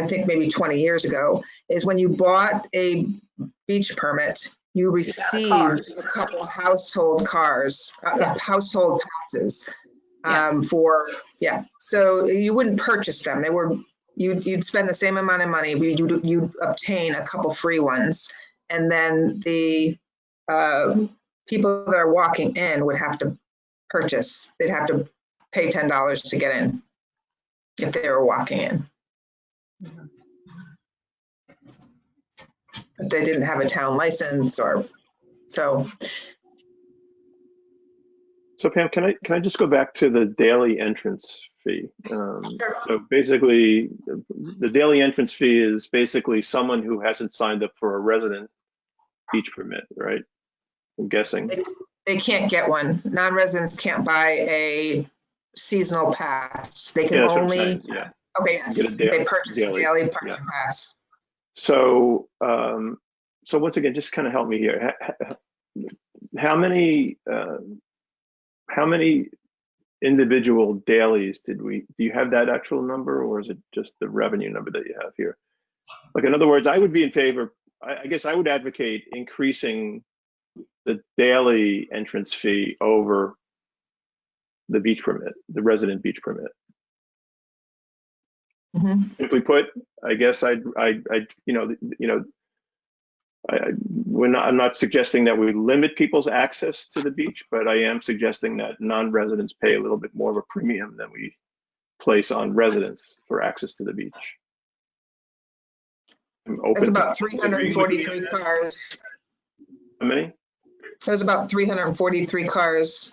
think maybe 20 years ago, is when you bought a beach permit, you received a couple household cars, household passes so you wouldn't purchase them. You'd spend the same amount of money, you'd obtain a couple free ones. And then the people that are walking in would have to purchase, they'd have to pay $10 to get in if they were walking in. If they didn't have a town license or so. So Pam, can I just go back to the daily entrance fee? Sure. So basically, the daily entrance fee is basically someone who hasn't signed up for a resident beach permit, right? I'm guessing. They can't get one. Non-residents can't buy a seasonal pass. They can only, okay, yes, they purchase a daily parking pass. So, so once again, just kind of help me here. How many individual dailies do you have that actual number, or is it just the revenue number that you have here? Like, in other words, I would be in favor, I guess I would advocate increasing the daily entrance fee over the beach permit, the resident beach permit. If we put, I guess I'm not suggesting that we limit people's access to the beach, but I am suggesting that non-residents pay a little bit more of a premium than we place on residents for access to the beach. That's about 343 cars. How many? There's about 343 cars.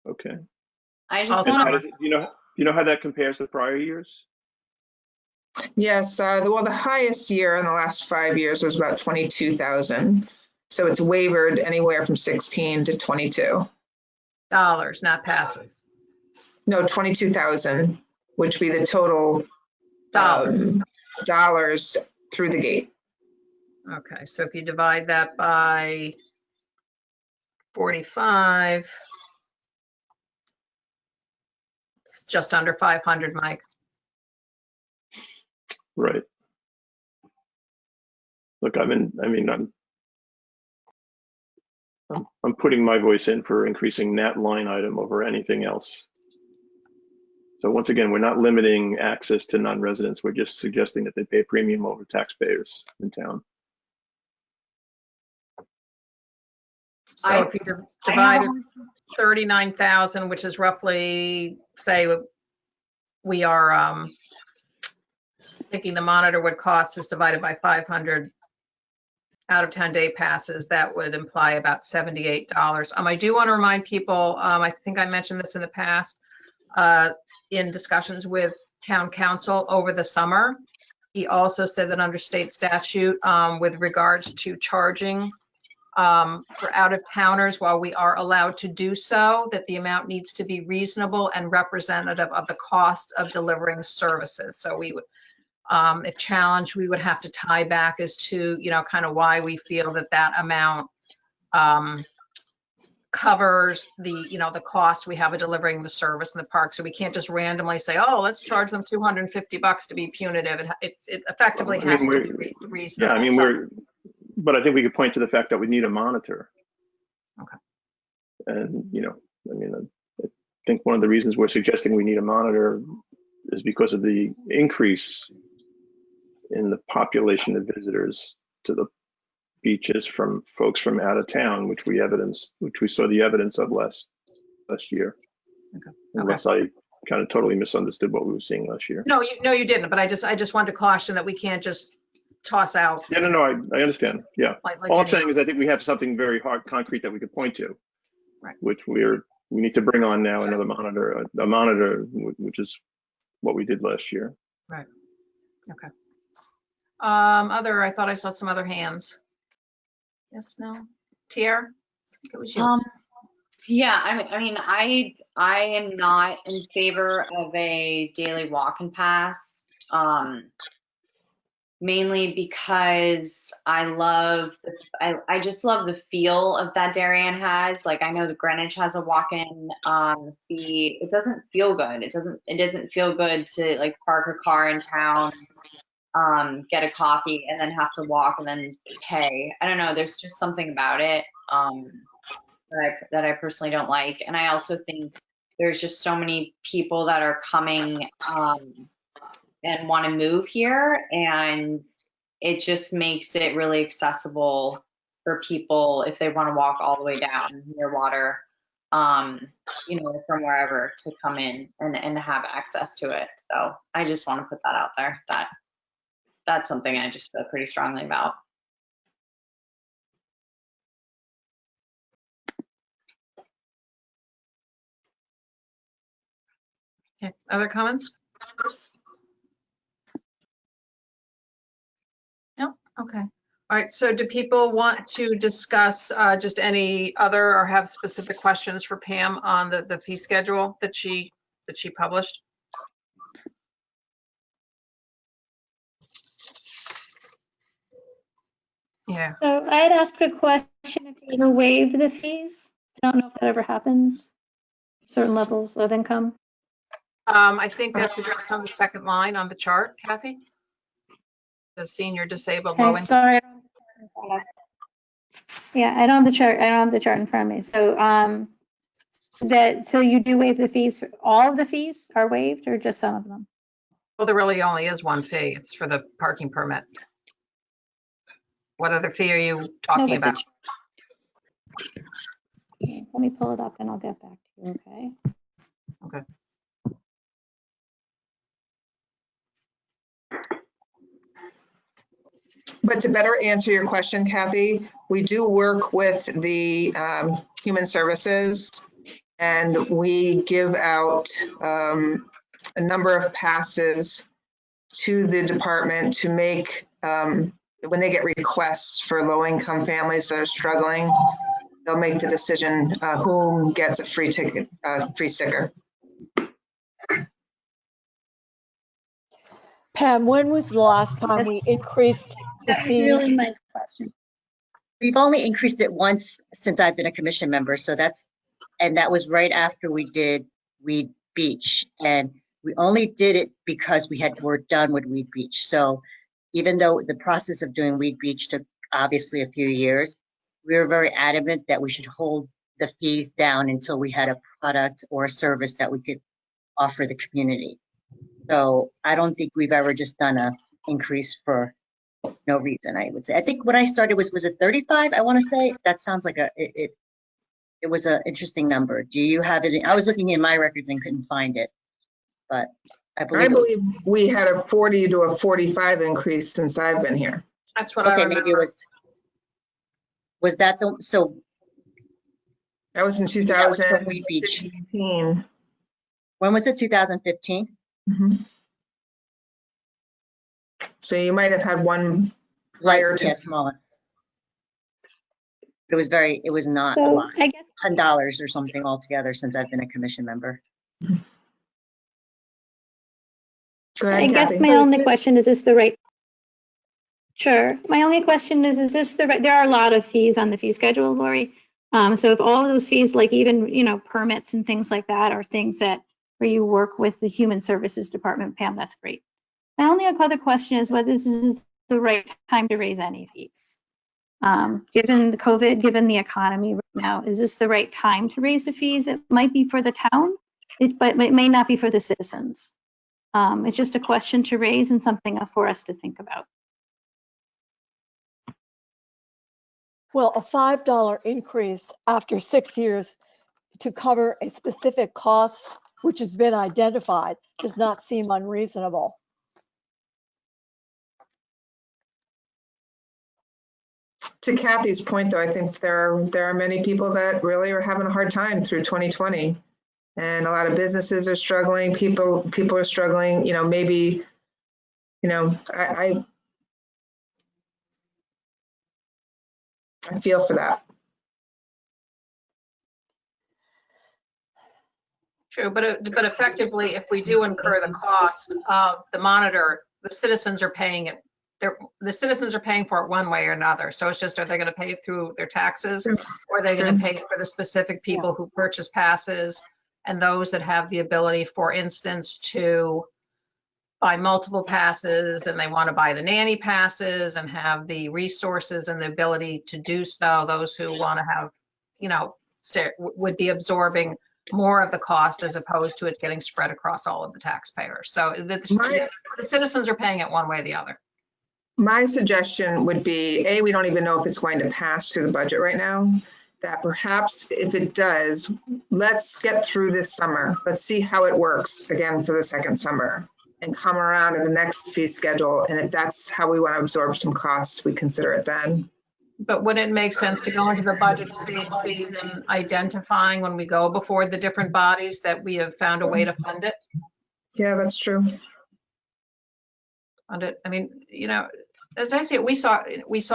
Okay. I just Do you know how that compares to prior years? Yes, the highest year in the last 5 years was about 22,000. So it's wavered anywhere from 16 to 22. Dollars, not passes. No, 22,000, which would be the total dollars through the gate. Okay, so if you divide that by 45, it's just under 500, Mike. Right. Look, I'm putting my voice in for increasing that line item over anything else. So once again, we're not limiting access to non-residents. We're just suggesting that they pay a premium over taxpayers in town. So if you divided 39,000, which is roughly, say, we are thinking the monitor would cost is divided by 500 out of 10 day passes, that would imply about $78. I do want to remind people, I think I mentioned this in the past, in discussions with town council over the summer. He also said that under state statute, with regards to charging for out-of-towners, while we are allowed to do so, that the amount needs to be reasonable and representative of the cost of delivering services. So we would, if challenged, we would have to tie back as to, you know, kind of why we feel that that amount covers the, you know, the cost we have of delivering the service in the park. So we can't just randomly say, oh, let's charge them $250 to be punitive. It effectively has to be reasonable. Yeah, I mean, So- but I think we could point to the fact that we need a monitor. Okay. And, you know, I mean, I think one of the reasons we're suggesting we need a monitor is because of the increase in the population of visitors to the beaches from folks from out of town, which we saw the evidence of last year. Okay. Unless I kind of totally misunderstood what we were seeing last year. No, you didn't, but I just wanted to caution that we can't just toss out. Yeah, no, I understand. Yeah. Like All I'm any- saying is I think we have something very hard, concrete that we could point to. Right. Which we need to bring on now another monitor, a monitor, which is what we did last year. Right. Okay. I thought I saw some other hands. Yes, no? Tier? I think it was you. Yeah, I mean, I am not in favor of a daily walk and pass. Mainly because I just love the feel of that Darien has. Like, I know the Greenwich has a walk-in fee. It doesn't feel good. It doesn't feel good to like park a car in town, get a coffee, and then have to walk and then pay. I don't know. There's just something about it that I personally don't like. And I also think there's just so many people that are coming and want to move here, and it just makes it really accessible for people if they want to walk all the way down near water, you know, from wherever to come in and have access to it. So I just want to put that out there. That's something I just feel pretty strongly about. Okay. Other comments? No? Okay. All right. So do people want to discuss just any other or have specific questions for Pam on the fee schedule that she published? Yeah. So I had asked a question if you ever waive the fees. I don't know if that ever happens. Certain levels of income. I think that's addressed on the second line on the chart, Kathy. The senior disabled low Okay, income. sorry. Yeah, I don't have the chart. I don't have the chart in front of me. So so you do waive the fees. All of the fees are waived, or just some of them? Well, there really only is one fee. It's for the parking permit. What other fee are you talking No, but about? Let me pull it up and I'll get back to you. Okay. Okay. But to better answer your question, Kathy, we do work with the Human Services, and we give out a number of passes to the department to make, when they get requests for low-income families that are struggling, they'll make the decision whom gets a free ticket, free sticker. Pam, when was the last time we increased the That was fee? really my question. We've only increased it once since I've been a commission member, so that was right after we did Weed Beach. And we only did it because we're done with Weed Beach. So even though the process of doing Weed Beach took obviously a few years, we were very adamant that we should hold the fees down until we had a product or a service that we could offer the community. So I don't think we've ever just done a increase for no reason, I would say. I think when I started was it 35? I want to say that sounds like it was an interesting number. Do you have it? I was looking in my records and couldn't find it, but I believe we had a 40 to a 45 increase since I've been here. That's what I okay, remember. maybe it was that the, so That was in that was from Wheat Beach. 2015. When was it? 2015? Mhm. So you might have had one prior to. Yeah, smaller. It was not a So lot. I guess $10 or something altogether since I've been a commission member. Go ahead, I guess Kathy. my only question is this the right? Sure. My only question is this the right? There are a lot of fees on the fee schedule, Lori. So if all of those fees, like even, you know, permits and things like that, are things that where you work with the Human Services Department, Pam, that's great. My only other question is whether this is the right time to raise any fees. Given the COVID, given the economy right now, is this the right time to raise the fees? It might be for the town, but it may not be for the citizens. It's just a question to raise and something for us to think about. Well, a $5 increase after 6 years to cover a specific cost which has been identified does not seem unreasonable. To Kathy's point, though, I think there are many people that really are having a hard time through 2020, and a lot of businesses are struggling. People are struggling. You know, maybe, you know, I feel for that. True, but effectively, if we do incur the cost of the monitor, the citizens are paying it. The citizens are paying for it one way or another. So it's just, are they going to pay it through their taxes, or are they going to pay it for the specific people who purchase passes and those that have the ability, for instance, to buy multiple passes, and they want to buy the nanny passes and have the resources and the ability to do so. Those who want to have, you know, would be absorbing more of the cost as opposed to it getting spread across all of the taxpayers. So the citizens are paying it one way or the other. My suggestion would be, we don't even know if it's going to pass through the budget right now, that perhaps if it does, let's get through this summer. Let's see how it works again for the second summer and come around to the next fee schedule. And if that's how we want to absorb some costs, we consider it then. But wouldn't it make sense to go into the budget season identifying when we go before the different bodies that we have found a way to fund it? Yeah, that's true. Fund it. I mean, you know, as I say, we saw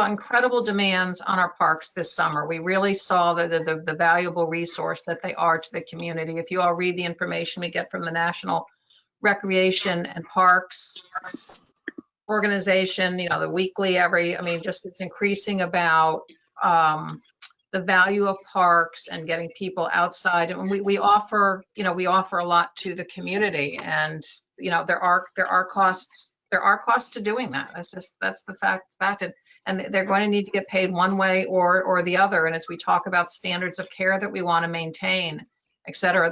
incredible demands on our parks this summer. We really saw the valuable resource that they are to the community. If you all read the information we get from the National Recreation and Parks Organization, you know, the weekly, just it's increasing about the value of parks and getting people outside. And we offer a lot to the community, and you know, there are costs to doing that. That's the fact, and they're going to need to get paid one way or the other. And as we talk about standards of care that we want to maintain, et cetera,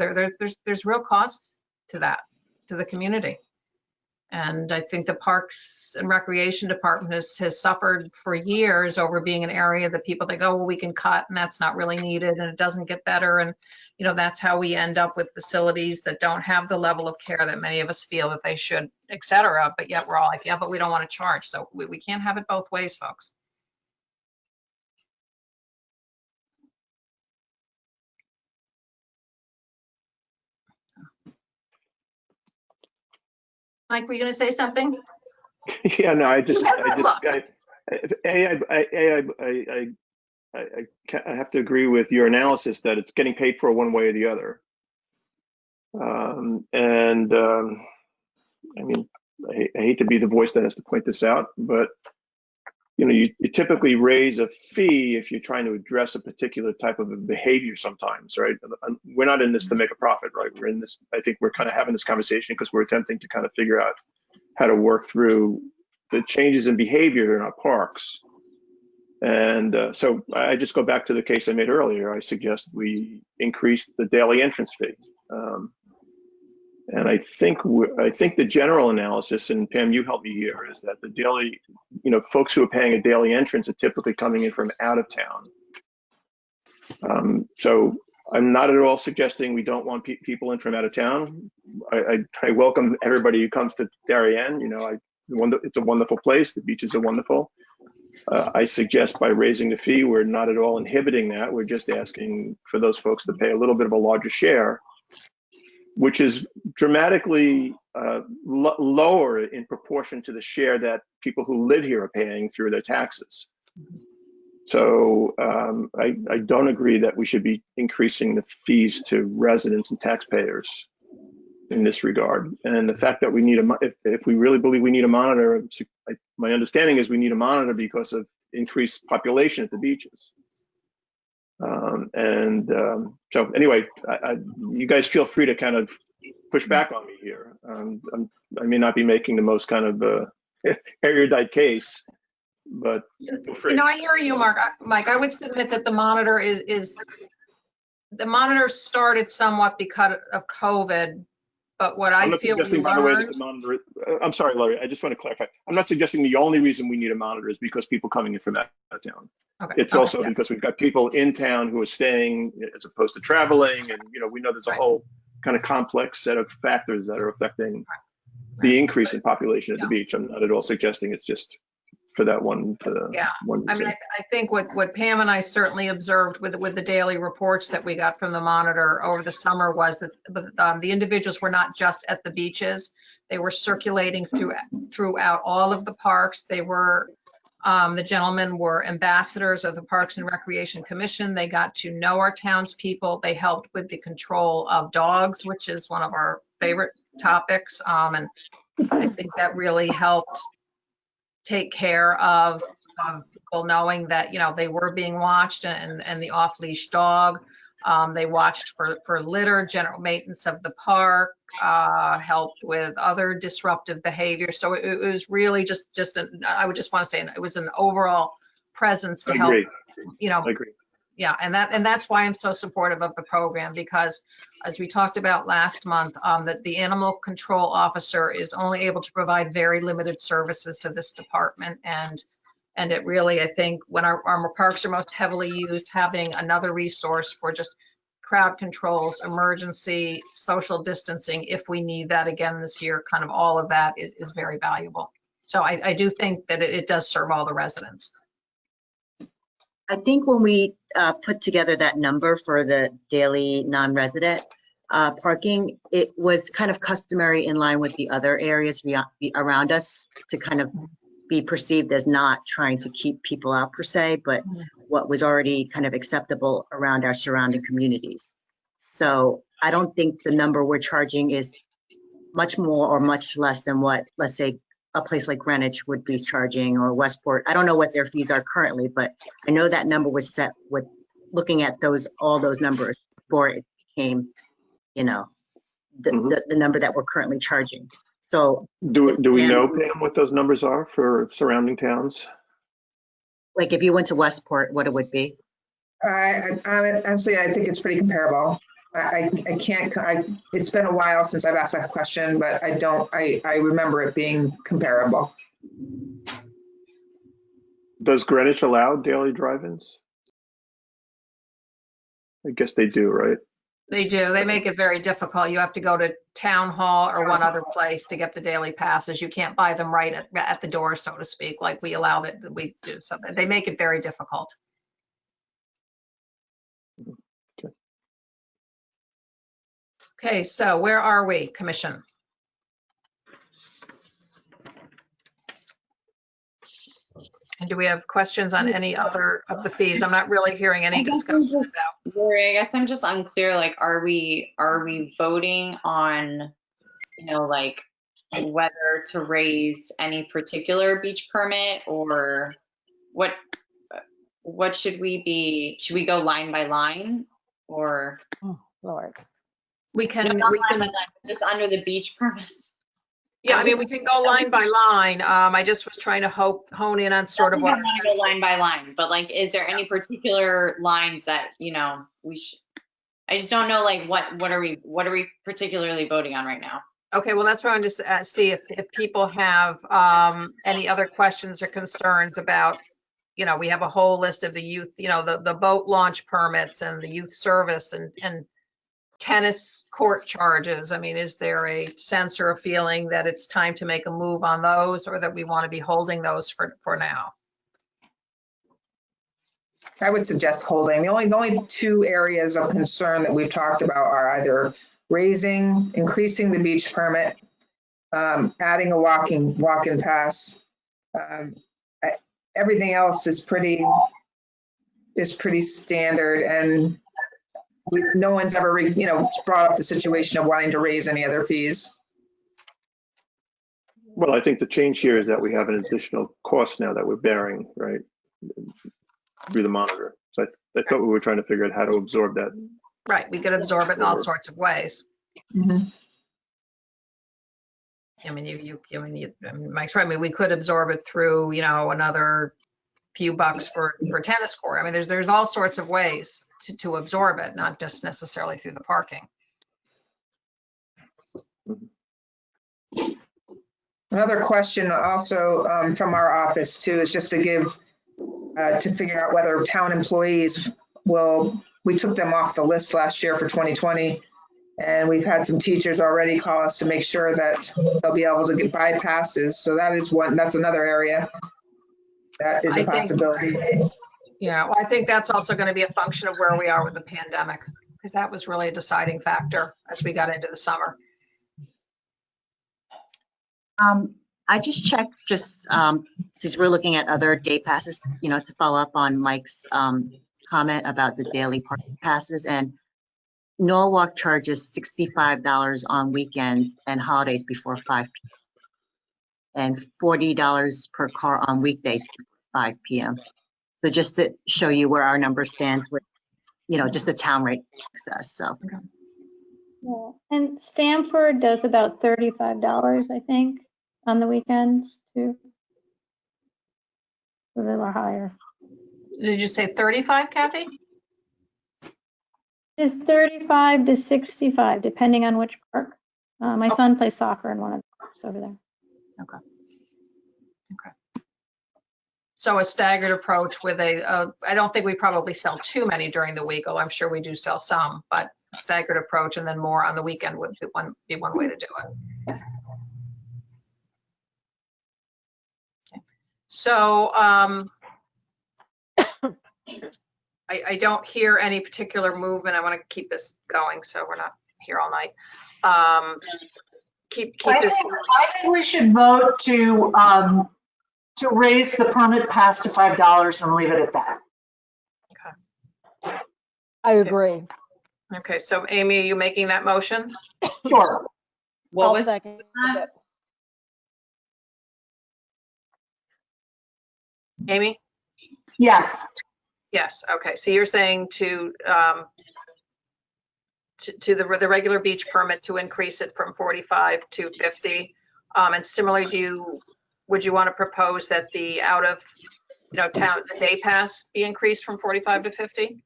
there's real costs to that, to the community. And I think the Parks and Recreation Department has suffered for years over being an area that people think, oh, well, we can cut and that's not really needed and it doesn't get better. And, you know, that's how we end up with facilities that don't have the level of care that many of us feel that they should, et cetera. But yet we're all like, yeah, but we don't want to charge. So we can't have it both ways, folks. Mike, were you going to say something? Yeah, no, I have to agree with your analysis that it's getting paid for one way or the other. I mean, I hate to be the voice that has to point this out, but you know, you typically raise a fee if you're trying to address a particular type of a behavior sometimes, right? We're not in this to make a profit, right? We're in this, I think we're kind of having this conversation because we're attempting to kind of figure out how to work through the changes in behavior in our parks. And so I just go back to the case I made earlier. I suggest we increase the daily entrance fee. And I think the general analysis, and Pam, you help me here, is that the daily, folks who are paying a daily entrance are typically coming in from out of town. So I'm not at all suggesting we don't want people in from out of town. I welcome everybody who comes to Darien. It's a wonderful place. The beaches are wonderful. I suggest by raising the fee, we're not at all inhibiting that. We're just asking for those folks to pay a little bit of a larger share, which is dramatically lower in proportion to the share that people who live here are paying through their taxes. So I don't agree that we should be increasing the fees to residents and taxpayers in this regard. And the fact that we need if we really believe we need a monitor, my understanding is we need a monitor because of increased population at the beaches. So anyway, you guys feel free to kind of push back on me here. I may not be making the most kind of erudite case, but feel free. I hear you, Mike. I would submit that the monitor the monitor started somewhat because of COVID, but what I feel we suggesting, by the way, that learned. the monitor. I'm sorry, Larry. I just want to clarify. I'm not suggesting the only reason we need a monitor is because people coming in from out of town. Okay. It's also because we've got people in town who are staying as opposed to traveling, and we know there's a whole kind of complex set of factors that are affecting the increase in population at the beach. I'm not at all suggesting it's just for that one. One I mean, I think what Pam and I certainly observed with the daily reports that we got from the monitor over the summer was that the individuals were not just at the beaches; they were circulating throughout all of the parks. They were the gentlemen were ambassadors of the Parks and Recreation Commission. They got to know our townspeople. They helped with the control of dogs, which is one of our favorite topics, and I think that really helped take care of people knowing that they were being watched, and the off-leash dog. They watched for litter, general maintenance of the park, helped with other disruptive behavior. So it was really I would just want to say it was an overall presence to help. I agree. Yeah, and that's why I'm so supportive of the program, because as we talked about last month, that the animal control officer is only able to provide very limited services to this department, and it really, I think, when our parks are most heavily used, having another resource for just crowd controls, emergency, social distancing, if we need that again this year, kind of all of that is very valuable. So I do think that it does serve all the residents. I think when we put together that number for the daily non-resident parking, it was kind of customary in line with the other areas around us to kind of be perceived as not trying to keep people out per se, but what was already kind of acceptable around our surrounding communities. So I don't think the number we're charging is much more or much less than what, let's say, a place like Greenwich would be charging, or Westport. I don't know what their fees are currently, but I know that number was set with looking at all those numbers before it became, the number that we're currently charging. So do we know, Pam, what those numbers are for surrounding towns? Like if you went to Westport, what it would be? Honestly, I think it's pretty comparable. I can't, it's been a while since I've asked that question, but I remember it being comparable. Does Greenwich allow daily drive-ins? I guess they do, right? They do. They make it very difficult. You have to go to town hall or one other place to get the daily passes. You can't buy them right at the door, so to speak, like we allow that we do. So they make it very difficult. Okay, so where are we, Commission? And do we have questions on any other of the fees? I'm not really hearing any discussion about. Lori, I guess I'm just unclear, like, are we voting on, like whether to raise any particular beach permit, or what should we go line by line, or? Oh, Lord. We can just under the beach permits. Yeah, I mean, we can go line by line. I just was trying to hone in on sort of what. I want to go line by line, but like, is there any particular lines that we should? I just don't know, like, what are we particularly voting on right now? Okay, well, that's why I'm just see if people have any other questions or concerns about, we have a whole list of the youth, the boat launch permits and the youth service and tennis court charges. I mean, is there a sense or a feeling that it's time to make a move on those, or that we want to be holding those for now? I would suggest holding. The only two areas of concern that we've talked about are either increasing the beach permit, adding a walk-in pass. Everything else is pretty standard, and no one's ever, brought up the situation of wanting to raise any other fees. Well, I think the change here is that we have an additional cost now that we're bearing, right, through the monitor. So I thought we were trying to figure out how to absorb that. Right, we could absorb it in all sorts of ways. Mm-hmm. I mean, Mike's right. I mean, we could absorb it through, another few bucks for tennis court. I mean, there's all sorts of ways to absorb it, not just necessarily through the parking. Another question also from our office too is just to figure out whether town employees we took them off the list last year for 2020. And we've had some teachers already call us to make sure that they'll be able to get bypasses. So that's another area that is a possibility. Yeah, well, I think that's also going to be a function of where we are with the pandemic, because that was really a deciding factor as we got into the summer. I just checked, since we're looking at other day passes, to follow up on Mike's comment about the daily parking passes, and Norwalk charges $65 on weekends and holidays before 5 p.m. and $40 per car on weekdays before 5 p.m. So just to show you where our number stands with, just the town rate access. So. Yeah. And Stamford does about $35, I think, on the weekends too. A little higher. Did you say 35, Kathy? It's 35 to 65, depending on which park. My son plays soccer in one of the parks over there. Okay. So a staggered approach with I don't think we probably sell too many during the week, although I'm sure we do sell some, but a staggered approach and then more on the weekend would be one way to do it. Okay. So I don't hear any particular movement. I want to keep this going so we're not here all night. Keep this. I think we should vote to raise the permit pass to $5 and leave it at that. Okay. I agree. Okay, so Amy, are you making that motion? Sure. What was second it. Amy? Yes. Yes, okay, so you're saying to the regular beach permit to increase it from 45 to 50. And similarly, would you want to propose that the out of town, the day pass be increased from 45 to 50?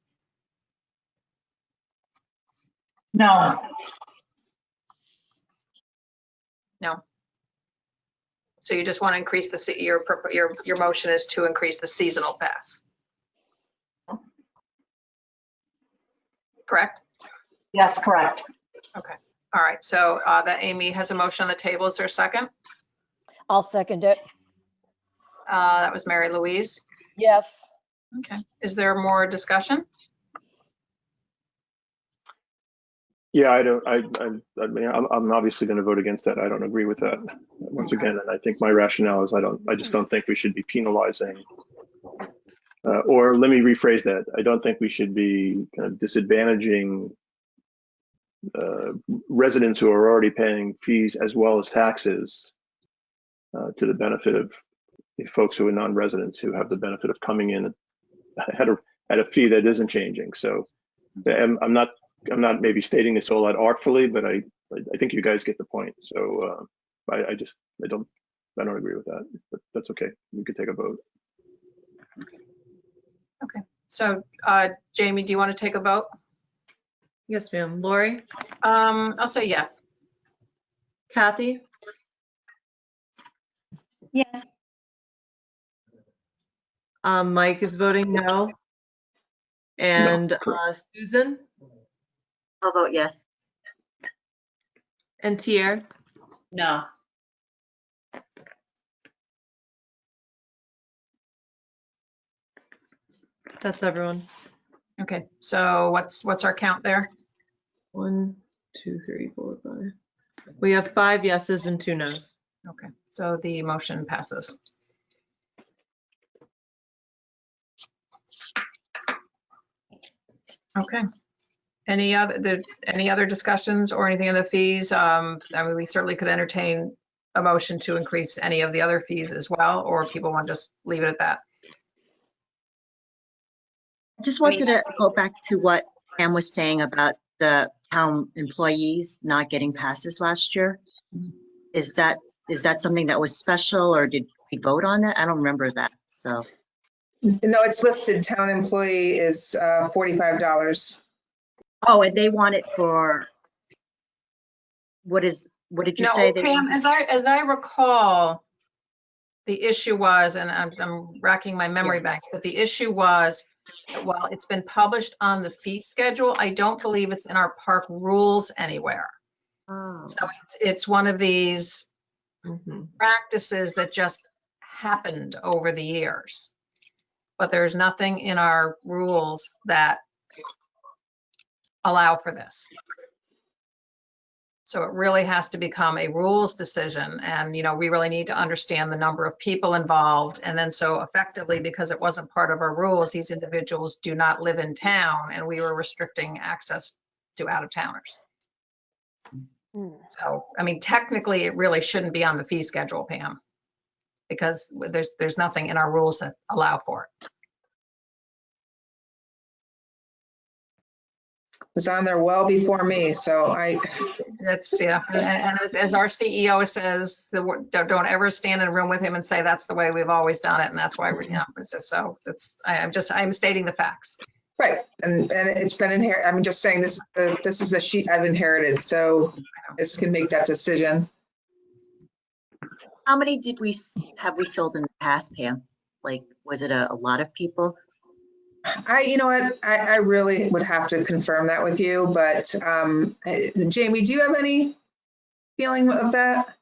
No. No. So you just want to increase your motion is to increase the seasonal pass. Correct? Yes, correct. Okay. All right. So that Amy has a motion on the table. Is there a second? I'll second it. That was Mary Louise. Yes. Okay. Is there more discussion? Yeah, I mean, I'm obviously going to vote against that. I don't agree with that once again. And I think my rationale is I just don't think we should be penalizing, or let me rephrase that. I don't think we should be kind of disadvantaging residents who are already paying fees as well as taxes to the benefit of folks who are non-residents who have the benefit of coming in at a fee that isn't changing. So I'm not maybe stating this all that artfully, but I think you guys get the point. So I don't agree with that, but that's okay. We could take a vote. Okay. So Jamie, do you want to take a vote? Yes, ma'am. Lori? I'll say yes. Kathy? Yes. Mike is voting no. And Susan I'll vote yes. and Tier? No. That's everyone. Okay, so what's our count there? 1, 2, 3, 4, 5. We have 5 yeses and 2 nos. Okay, so the motion passes. Okay. Any other discussions or anything on the fees? I mean, we certainly could entertain a motion to increase any of the other fees as well, or people want to just leave it at that. I just wanted to go back to what Pam was saying about the town employees not getting passes last year. Is that something that was special, or did we vote on that? I don't remember that, so. No, it's listed, town employee is $45. Oh, and they want it for, what did you say? They Pam, wanted? as I recall, the issue was, and I'm racking my memory back, but the issue was, well, it's been published on the fee schedule. I don't believe it's in our park rules anywhere. Oh. So it's one of these Mm-hmm. practices that just happened over the years. But there's nothing in our rules that allow for this. So it really has to become a rules decision. And, you know, we really need to understand the number of people involved. And then so effectively, because it wasn't part of our rules, these individuals do not live in town, and we were restricting access to out-of-towners. So, I mean, technically, it really shouldn't be on the fee schedule, Pam, because there's nothing in our rules that allow for it. It was on there well before me, so That's, yeah, and as our CEO says, don't ever stand in a room with him and say that's the way we've always done it, and that's why we, you know, it's just so, I'm stating the facts. right, and it's been inherited. I'm just saying this is a sheet I've inherited, so this can make that decision. How many have we sold in the past, Pam? Like, was it a lot of people? You know what, I really would have to confirm that with you, but Jamie, do you have any feeling of that?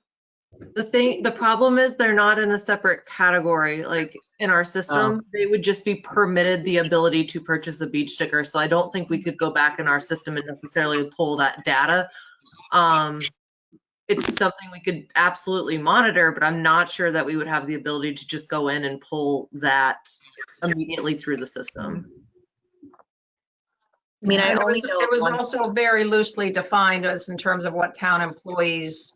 The problem is they're not in a separate category, like in our system. They would just be permitted the ability to purchase a beach sticker. So I don't think we could go back in our system and necessarily pull that data. It's something we could absolutely monitor, but I'm not sure that we would have the ability to just go in and pull that immediately through the system. I mean, I And only know it was one. also very loosely defined as in terms of what town employees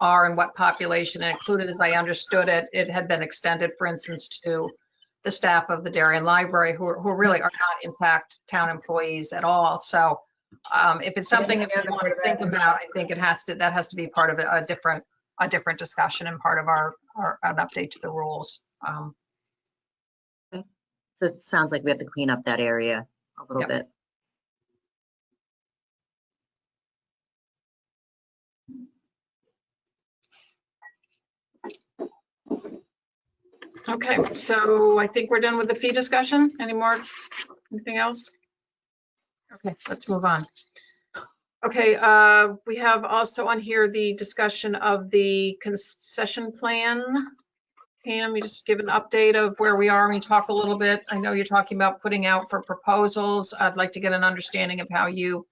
are and what population included. As I understood it, it had been extended, for instance, to the staff of the Darien Library, who really are not in fact town employees at all. So if it's something that we want to think about, I think that has to be part of a different discussion and part of an update to the rules. So it sounds like we have to clean up that area a little bit. Okay, so I think we're done with the fee discussion. Anything else? Okay, let's move on. Okay, we have also on here the discussion of the concession plan. Pam, you just give an update of where we are. We talk a little bit. I know you're talking about putting out for proposals. I'd like to get an understanding of how you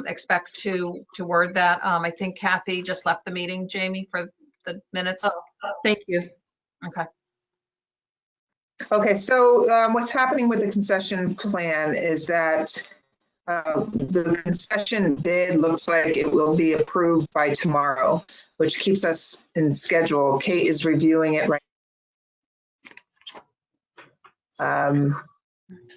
expect to word that. I think Kathy just left the meeting, Jamie, for the minutes. Oh, thank you. Okay. Okay, so what's happening with the concession plan is that the concession bid looks like it will be approved by tomorrow, which keeps us in schedule. Kate is reviewing it right now.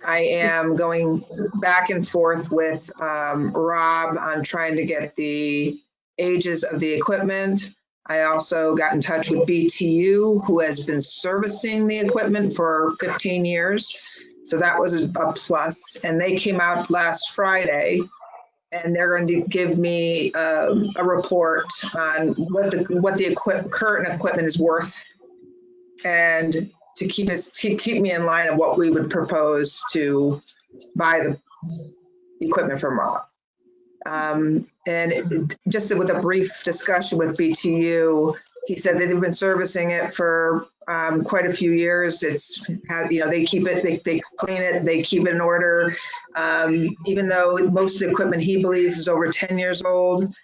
I am going back and forth with Rob on trying to get the ages of the equipment. I also got in touch with BTU, who has been servicing the equipment for 15 years. So that was a plus. And they came out last Friday, and they're going to give me a report on what the current equipment is worth, and to keep me in line of what we would propose to buy the equipment from Rob. Just with a brief discussion with BTU, he said that they've been servicing it for quite a few years. They keep it, they clean it, they keep it in order. Even though most of the equipment he believes is over 10 years old,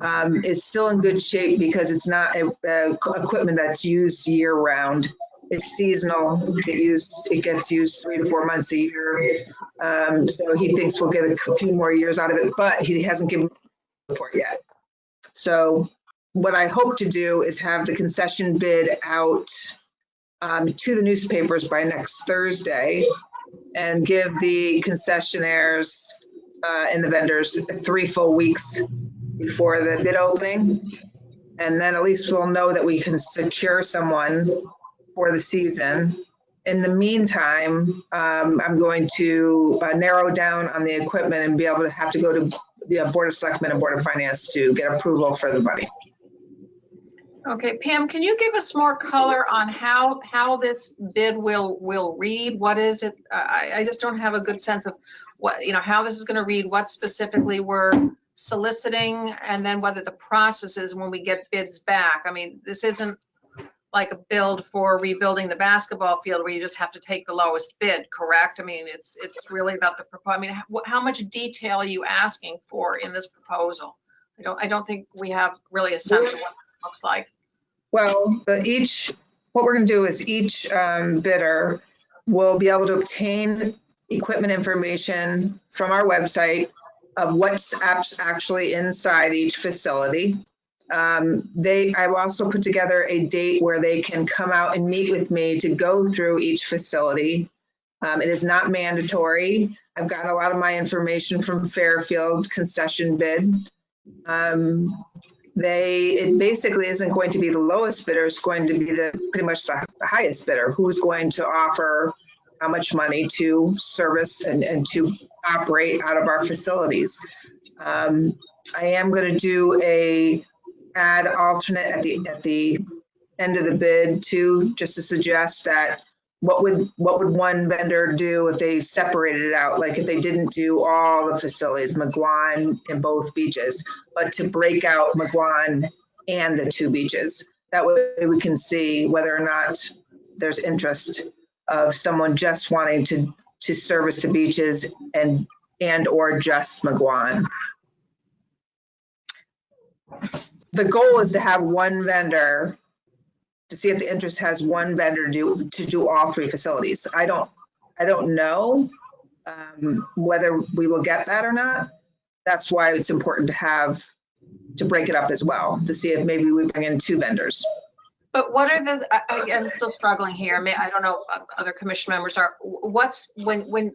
it's still in good shape because it's not equipment that's used year round. It's seasonal. It gets used 3 to 4 months a year. So he thinks we'll get a few more years out of it, but he hasn't given a report yet. So what I hope to do is have the concession bid out to the newspapers by next Thursday, and give the concessionaires and the vendors 3 full weeks before the bid opening. And then at least we'll know that we can secure someone for the season. In the meantime, I'm going to narrow down on the equipment and be able to have to go to the Board of Selectmen and Board of Finance to get approval for the money. Okay, Pam, can you give us more color on how this bid will read? What is it? I just don't have a good sense of what, how this is going to read, what specifically we're soliciting, and then whether the process is when we get bids back. I mean, this isn't like a build for rebuilding the basketball field where you just have to take the lowest bid, correct? I mean, it's really about the proposal. I mean, how much detail are you asking for in this proposal? I don't think we have really a sense of what this looks like. Well, what we're going to do is each bidder will be able to obtain equipment information from our website of what's actually inside each facility. I've also put together a date where they can come out and meet with me to go through each facility. It is not mandatory. I've gotten a lot of my information from Fairfield concession bid. It basically isn't going to be the lowest bidder, it's going to be pretty much the highest bidder, who's going to offer how much money to service and to operate out of our facilities. I am going to do a add alternate at the end of the bid too, just to suggest that what would one vendor do if they separated it out, like if they didn't do all the facilities, McGuan and both beaches, but to break out McGuan and the 2 beaches. That way we can see whether or not there's interest of someone just wanting to service the beaches and or just McGuan. The goal is to have one vendor, to see if the interest has one vendor to do all 3 facilities. I don't know whether we will get that or not. That's why it's important to break it up as well, to see if maybe we bring in 2 vendors. But what are I'm still struggling here. I don't know if other commission members are. What's when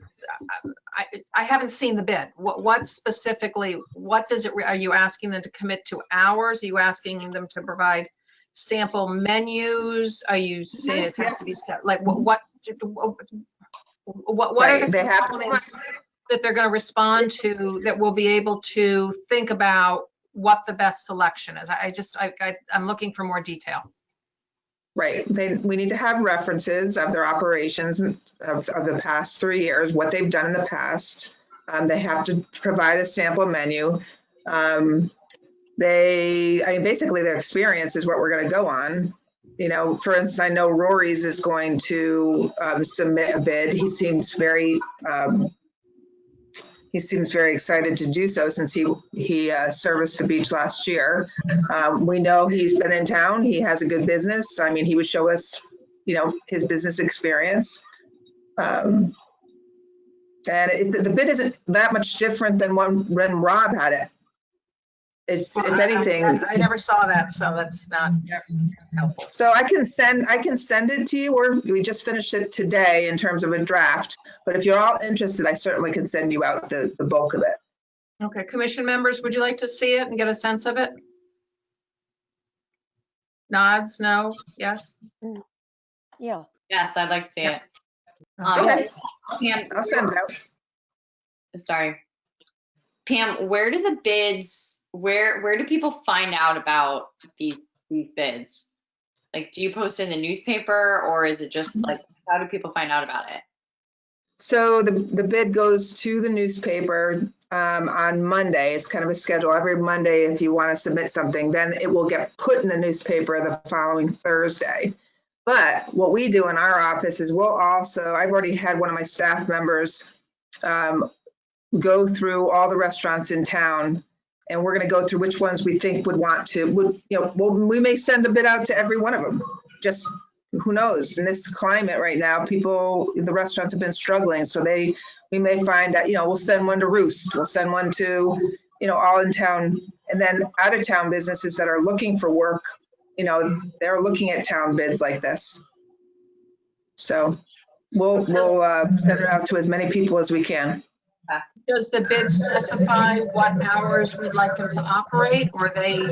I haven't seen the bid. What specifically, are you asking them to commit to hours? Are you asking them to provide sample menus? Are you saying it has to be set? Like what are the components that they're going to respond to that we'll be able to think about what the best selection is? I'm looking for more detail. Right. We need to have references of their operations of the past 3 years, what they've done in the past. They have to provide a sample menu. Basically their experience is what we're going to go on. For instance, I know Rory's is going to submit a bid. He seems very excited to do so since he serviced the beach last year. We know he's been in town. He has a good business. I mean, he would show us, his business experience. And the bid isn't that much different than when Rob had it. If anything, I never saw that, so that's not helpful. So I can send it to you, or we just finished it today in terms of a draft. But if you're all interested, I certainly can send you out the bulk of it. Okay, commission members, would you like to see it and get a sense of it? Nods, no, yes? Yeah. Yes, I'd like to see it. Okay. Pam, I'll send it out. sorry. Pam, where do the bids, where do people find out about these bids? Like, do you post in the newspaper, or is it just like, how do people find out about it? So the bid goes to the newspaper on Monday. It's kind of a schedule. Every Monday, if you want to submit something, then it will get put in the newspaper the following Thursday. But what we do in our office is we'll also, I've already had one of my staff members go through all the restaurants in town, and we're going to go through which ones we think would want to, we may send a bid out to every one of them. Just who knows? In this climate right now, the restaurants have been struggling. So we may find that, we'll send one to Roost, we'll send one to, all in town, and then out of town businesses that are looking for work, they're looking at town bids like this. So we'll send it out to as many people as we can. Does the bid specify what hours we'd like them to operate, or they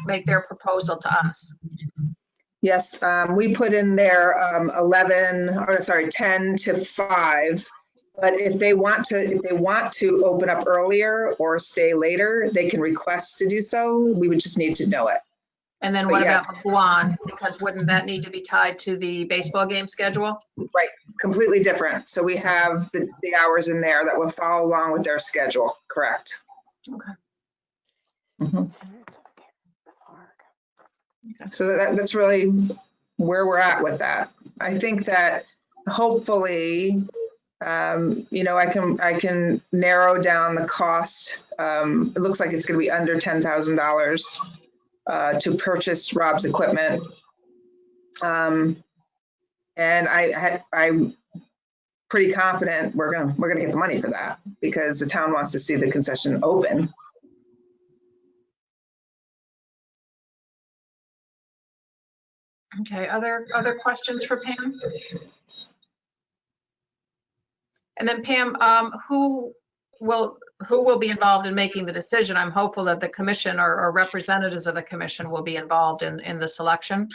make their proposal to us? Yes, we put in there 10 to 5. But if they want to open up earlier or stay later, they can request to do so. We would just need to know it. And then But what yes. about McGuan? Because wouldn't that need to be tied to the baseball game schedule? Right, completely different. So we have the hours in there that will follow along with their schedule, correct? Okay. Mhm. So that's really where we're at with that. I think that hopefully, I can narrow down the cost. It looks like it's going to be under $10,000 to purchase Rob's equipment. And I'm pretty confident we're gonna get the money for that, because the town wants to see the concession open. Okay, other questions for Pam? And then Pam, who will be involved in making the decision? I'm hopeful that the commission or representatives of the commission will be involved in the selection.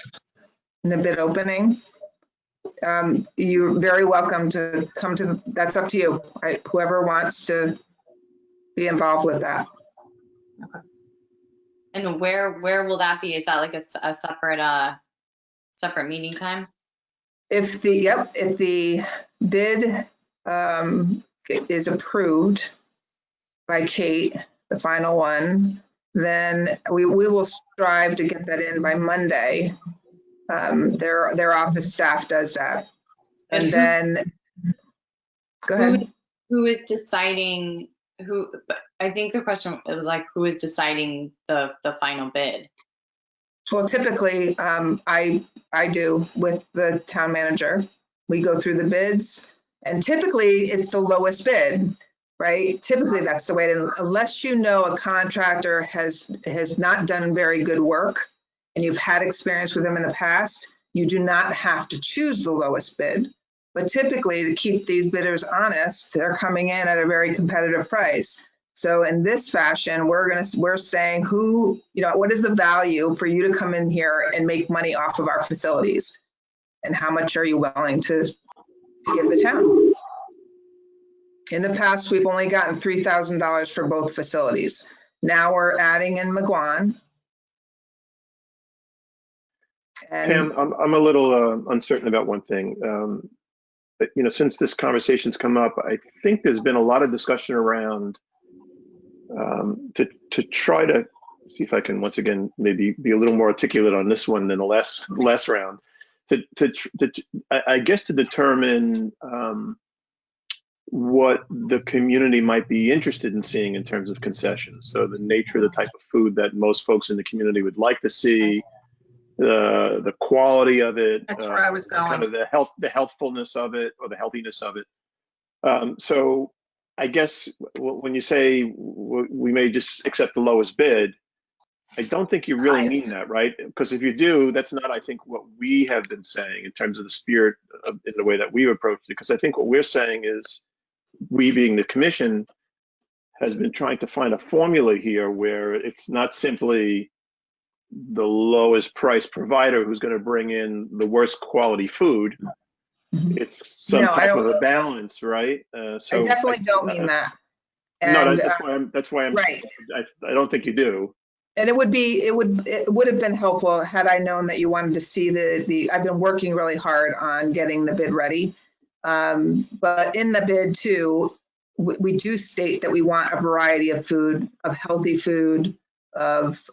In the bid opening, you're very welcome to come to, that's up to you. Whoever wants to be involved with that. Okay. And where will that be? Is that like a separate meeting time? If the bid is approved by Kate, the final one, then we will strive to get that in by Monday. Their office staff does that. And then, go ahead. Who is deciding I think the question was like, who is deciding the final bid? Well, typically, I do with the town manager. We go through the bids, and typically it's the lowest bid, right? Typically that's the way to, unless a contractor has not done very good work and you've had experience with them in the past, you do not have to choose the lowest bid. But typically, to keep these bidders honest, they're coming in at a very competitive price. So in this fashion, we're saying what is the value for you to come in here and make money off of our facilities? And how much are you willing to give the town? In the past, we've only gotten $3,000 for both facilities. Now we're adding in McGuan. Pam, I'm a little uncertain about one thing. Since this conversation's come up, I think there's been a lot of discussion around to try to see if I can once again maybe be a little more articulate on this one than the last round. I guess to determine what the community might be interested in seeing in terms of concessions. So the nature of the type of food that most folks in the community would like to see, the quality of it. That's where I was going. Kind of the healthfulness of it, or the healthiness of it. So I guess when you say we may just accept the lowest bid, I don't think you really mean that, right? Because if you do, that's not, I think, what we have been saying in terms of the spirit in the way that we've approached it. Because I think what we're saying is, we being the commission has been trying to find a formula here where it's not simply the lowest price provider who's going to bring in the worst quality food, It's some No, I type of don't- a balance, right? So I definitely don't mean that. No, And, that's why I'm, right. I don't think you do. And it would have been helpful had I known that you wanted to see I've been working really hard on getting the bid ready. But in the bid too, we do state that we want a variety of food, of healthy food, of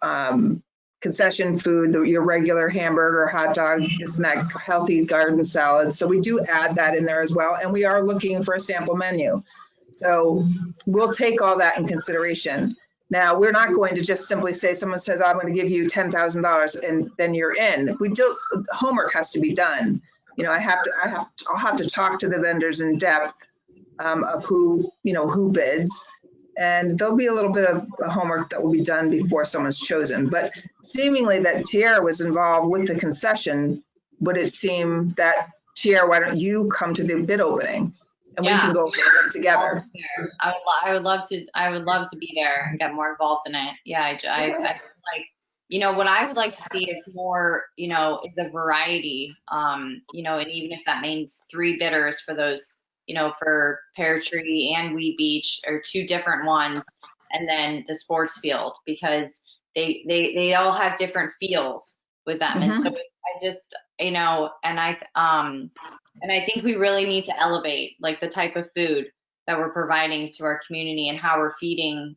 concession food, your regular hamburger, hot dog, snack, healthy garden salad. So we do add that in there as well. And we are looking for a sample menu. So we'll take all that in consideration. Now, we're not going to just simply say, someone says, I'm going to give you $10,000 and then you're in. Homework has to be done. You know, I'll have to talk to the vendors in depth of who bids. And there'll be a little bit of homework that will be done before someone's chosen. But seemingly that Tierra was involved with the concession, would it seem that, Tierra, why don't you come to the bid opening? And we can go over them together. I would love to be there and get more involved in it. Yeah, I feel like, you know, what I would like to see is more, you know, is a variety, you know, and even if that means 3 bidders for those, you know, for Pear Tree and Wheat Beach, or 2 different ones, and then the sports field, because they all have different feels with them. And so I just, you know, and I think we really need to elevate like the type of food that we're providing to our community and how we're feeding,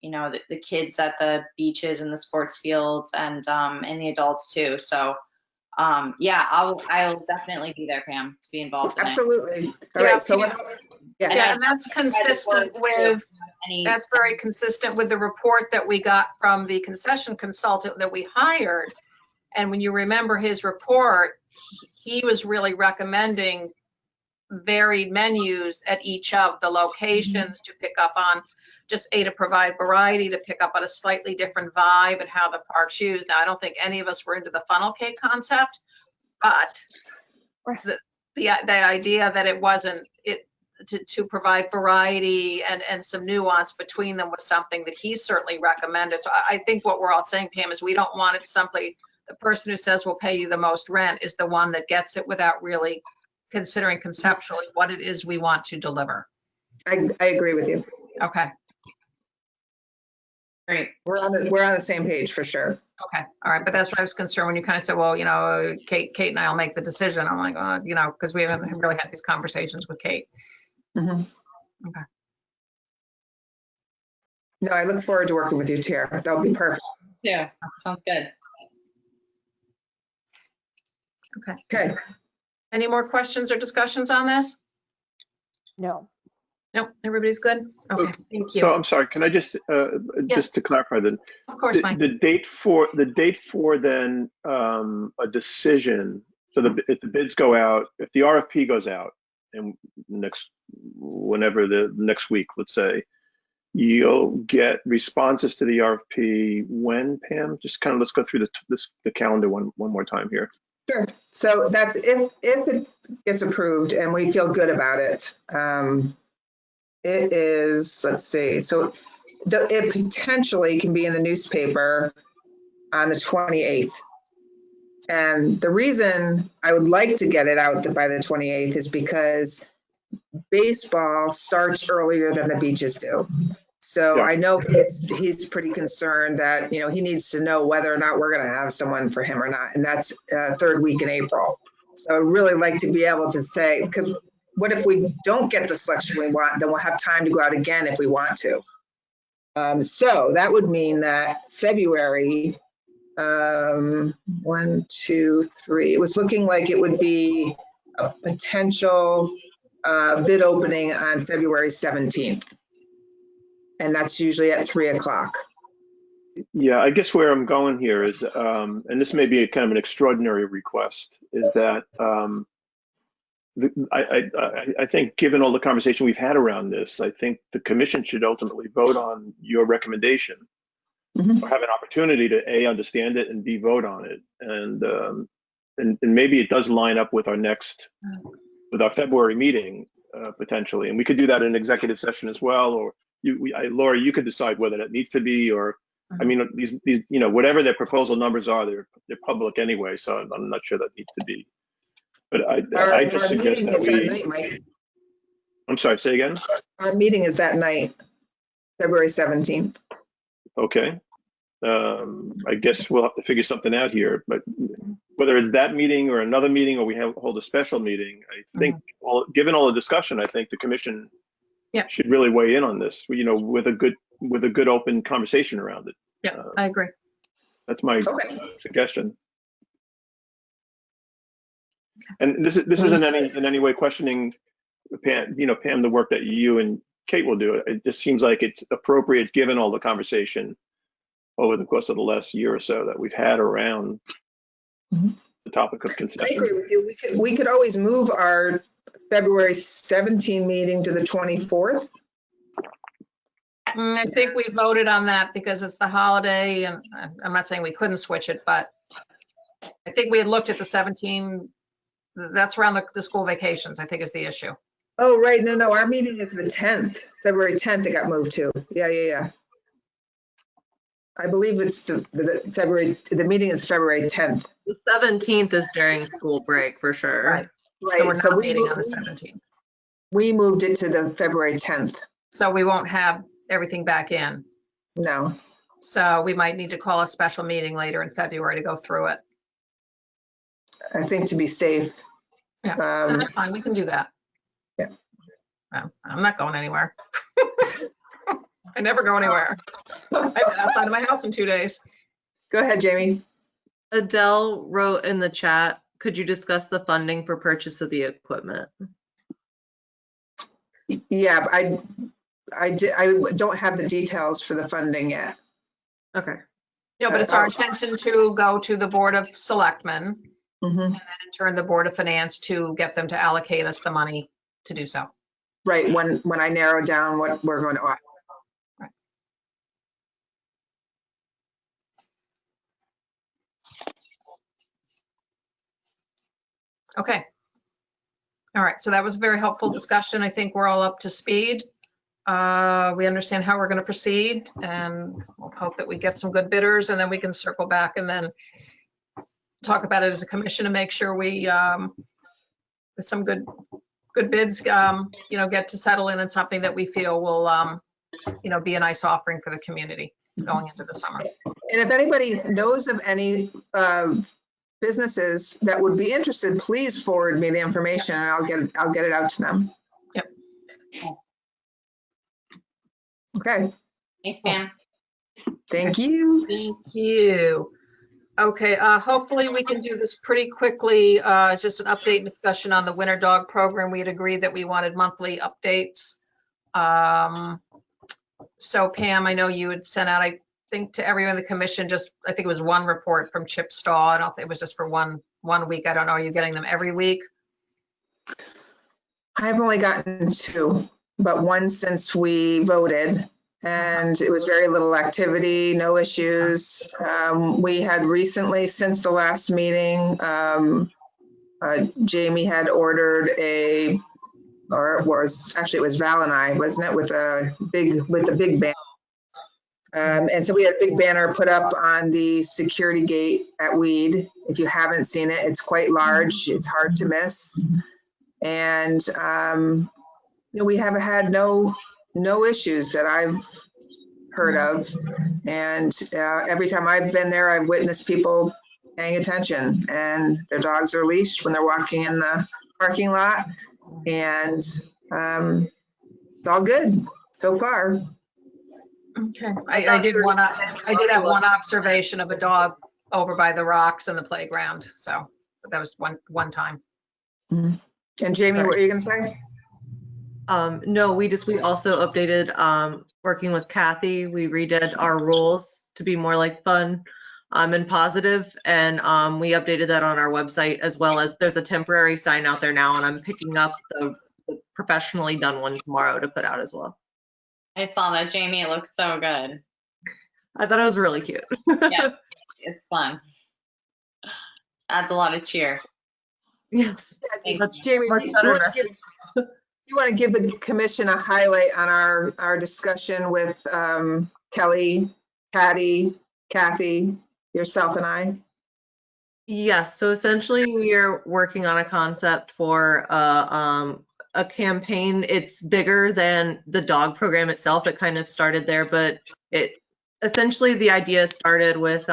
you know, the kids at the beaches and the sports fields, and the adults too. So yeah, I'll definitely be there, Pam, to be involved in Absolutely. it. All right. So Yeah, and that's consistent with, that's very consistent with the report that we got from the concession consultant that we hired. And when you remember his report, he was really recommending varied menus at each of the locations to pick up on just to provide variety, to pick up on a slightly different vibe and how the parks use. Now, I don't think any of us were into the funnel cake concept, but the idea that it wasn't to provide variety and some nuance between them was something that he certainly recommended. So I think what we're all saying, Pam, is we don't want it simply the person who says we'll pay you the most rent is the one that gets it without really considering conceptually what it is we want to deliver. I agree with you. Okay. Great. We're on the same page for sure. Okay. All right. But that's what I was concerned when you kind of said, well, you know, Kate and I'll make the decision. I'm like, oh, you know, because we haven't really had these conversations with Kate. Okay. No, I look forward to working with you, Tierra. That'll be perfect. Yeah, sounds good. Okay. Any more questions or discussions on this? No. Nope. Everybody's good? Okay. Thank you. So I'm sorry, can I just to clarify then? Of course, Mike. The date for then a decision. So if the bids go out, if the RFP goes out, and whenever the next week, let's say, you'll get responses to the RFP when, Pam? Just kind of let's go through the calendar one more time here. Sure. So that's if it gets approved and we feel good about it. It is, let's see, so it potentially can be in the newspaper on the 28th. And the reason I would like to get it out by the 28th is because baseball starts earlier than the beaches do. So I know he's pretty concerned that, you know, he needs to know whether or not we're going to have someone for him or not. And that's 3rd week in April. So I'd really like to be able to say, because what if we don't get the selection we want, then we'll have time to go out again if we want to. So that would mean that February, 1, 2, 3, it was looking like it would be a potential bid opening on February 17th. And that's usually at 3 o'clock. Yeah, I guess where I'm going here is, and this may be a kind of an extraordinary request, is that I think given all the conversation we've had around this, I think the commission should ultimately vote on your recommendation, or have an opportunity to A, understand it, and B, vote on it. And maybe it does line up with our February meeting, potentially. And we could do that in an executive session as well, or Laura, you could decide whether that needs to be, or, I mean, these, you know, whatever their proposal numbers are, they're public anyway, so I'm not sure that needs to be But I Our just suggest meeting that is that we, night, Mike. I'm sorry, say again? Our meeting is that night, February 17th. Okay. I guess we'll have to figure something out here, but whether it's that meeting or another meeting, or we hold a special meeting, I think, given all the discussion, I think the commission Yeah. should really weigh in on this, you know, with a good open conversation around it. Yeah, I agree. That's my Okay. suggestion. And this isn't in any way questioning Pam, Pam, the work that you and Kate will do. It just seems like it's appropriate given all the conversation over the course of the last year or so that we've had around the topic of I concession. agree with you. We could always move our February 17 meeting to the 24th. I think we voted on that because it's the holiday, and I'm not saying we couldn't switch it, but I think we had looked at the 17, that's around the school vacations, I think is the issue. Oh, right. No, our meeting is the 10th, February 10th it got moved to. Yeah. I believe it's the meeting is February 10th. The 17th is during school break for sure. Right. Right. So we're not meeting on the 17th. We moved it to the February 10th. So we won't have everything back in. No. So we might need to call a special meeting later in February to go through it. I think to be safe. Yeah, that's fine. We can do that. Yeah. I'm not going anywhere. I never go anywhere. I've been outside of my house in 2 days. Go ahead, Jamie. Adele wrote in the chat, could you discuss the funding for purchase of the equipment? Yeah, I don't have the details for the funding yet. Okay. No, but it's our intention to go to the Board of Selectmen Mm-hmm. and then in turn the Board of Finance to get them to allocate us the money to do so. Right, when I narrow down what we're going to offer. Right. Okay. All right, so that was a very helpful discussion. I think we're all up to speed. We understand how we're going to proceed, and we'll hope that we get some good bidders, and then we can circle back and then talk about it as a commission and make sure we, with some good bids, get to settle in on something that we feel will, be a nice offering for the community going into the summer. And if anybody knows of any businesses that would be interested, please forward me the information and I'll get it out to them. Yep. Okay. Thanks, Pam. Thank you. Thank you. Okay, hopefully we can do this pretty quickly. It's just an update discussion on the winter dog program. We had agreed that we wanted monthly updates. So Pam, I know you had sent out, I think to everyone in the commission, I think it was one report from Chip Stahl. I don't think it was just for one week. I don't know. Are you getting them every week? I've only gotten 2, but one since we voted. And it was very little activity, no issues. We had recently, since the last meeting, Jamie had ordered it was Val and I, wasn't it, with the big banner. And so we had a big banner put up on the security gate at Weed. If you haven't seen it, it's quite large. It's hard to miss. And we haven't had no issues that I've heard of. And every time I've been there, I've witnessed people paying attention, and their dogs are leashed when they're walking in the parking lot. And it's all good so far. Okay. I did have one observation of a dog over by the rocks in the playground. So that was one time. And Jamie, what were you gonna say? No, we also updated, working with Kathy, we redid our rules to be more like fun and positive, and we updated that on our website, as well as there's a temporary sign out there now, and I'm picking up the professionally done one tomorrow to put out as well. I saw that, Jamie. It looks so good. I thought it was really cute. Yeah, it's fun. Adds a lot of cheer. Yes. Jamie, you want to give the commission a highlight on our discussion with Kelly, Patty, Kathy, yourself, and I? Yes, so essentially we are working on a concept for a campaign. It's bigger than the dog program itself. It kind of started there, but it essentially the idea started with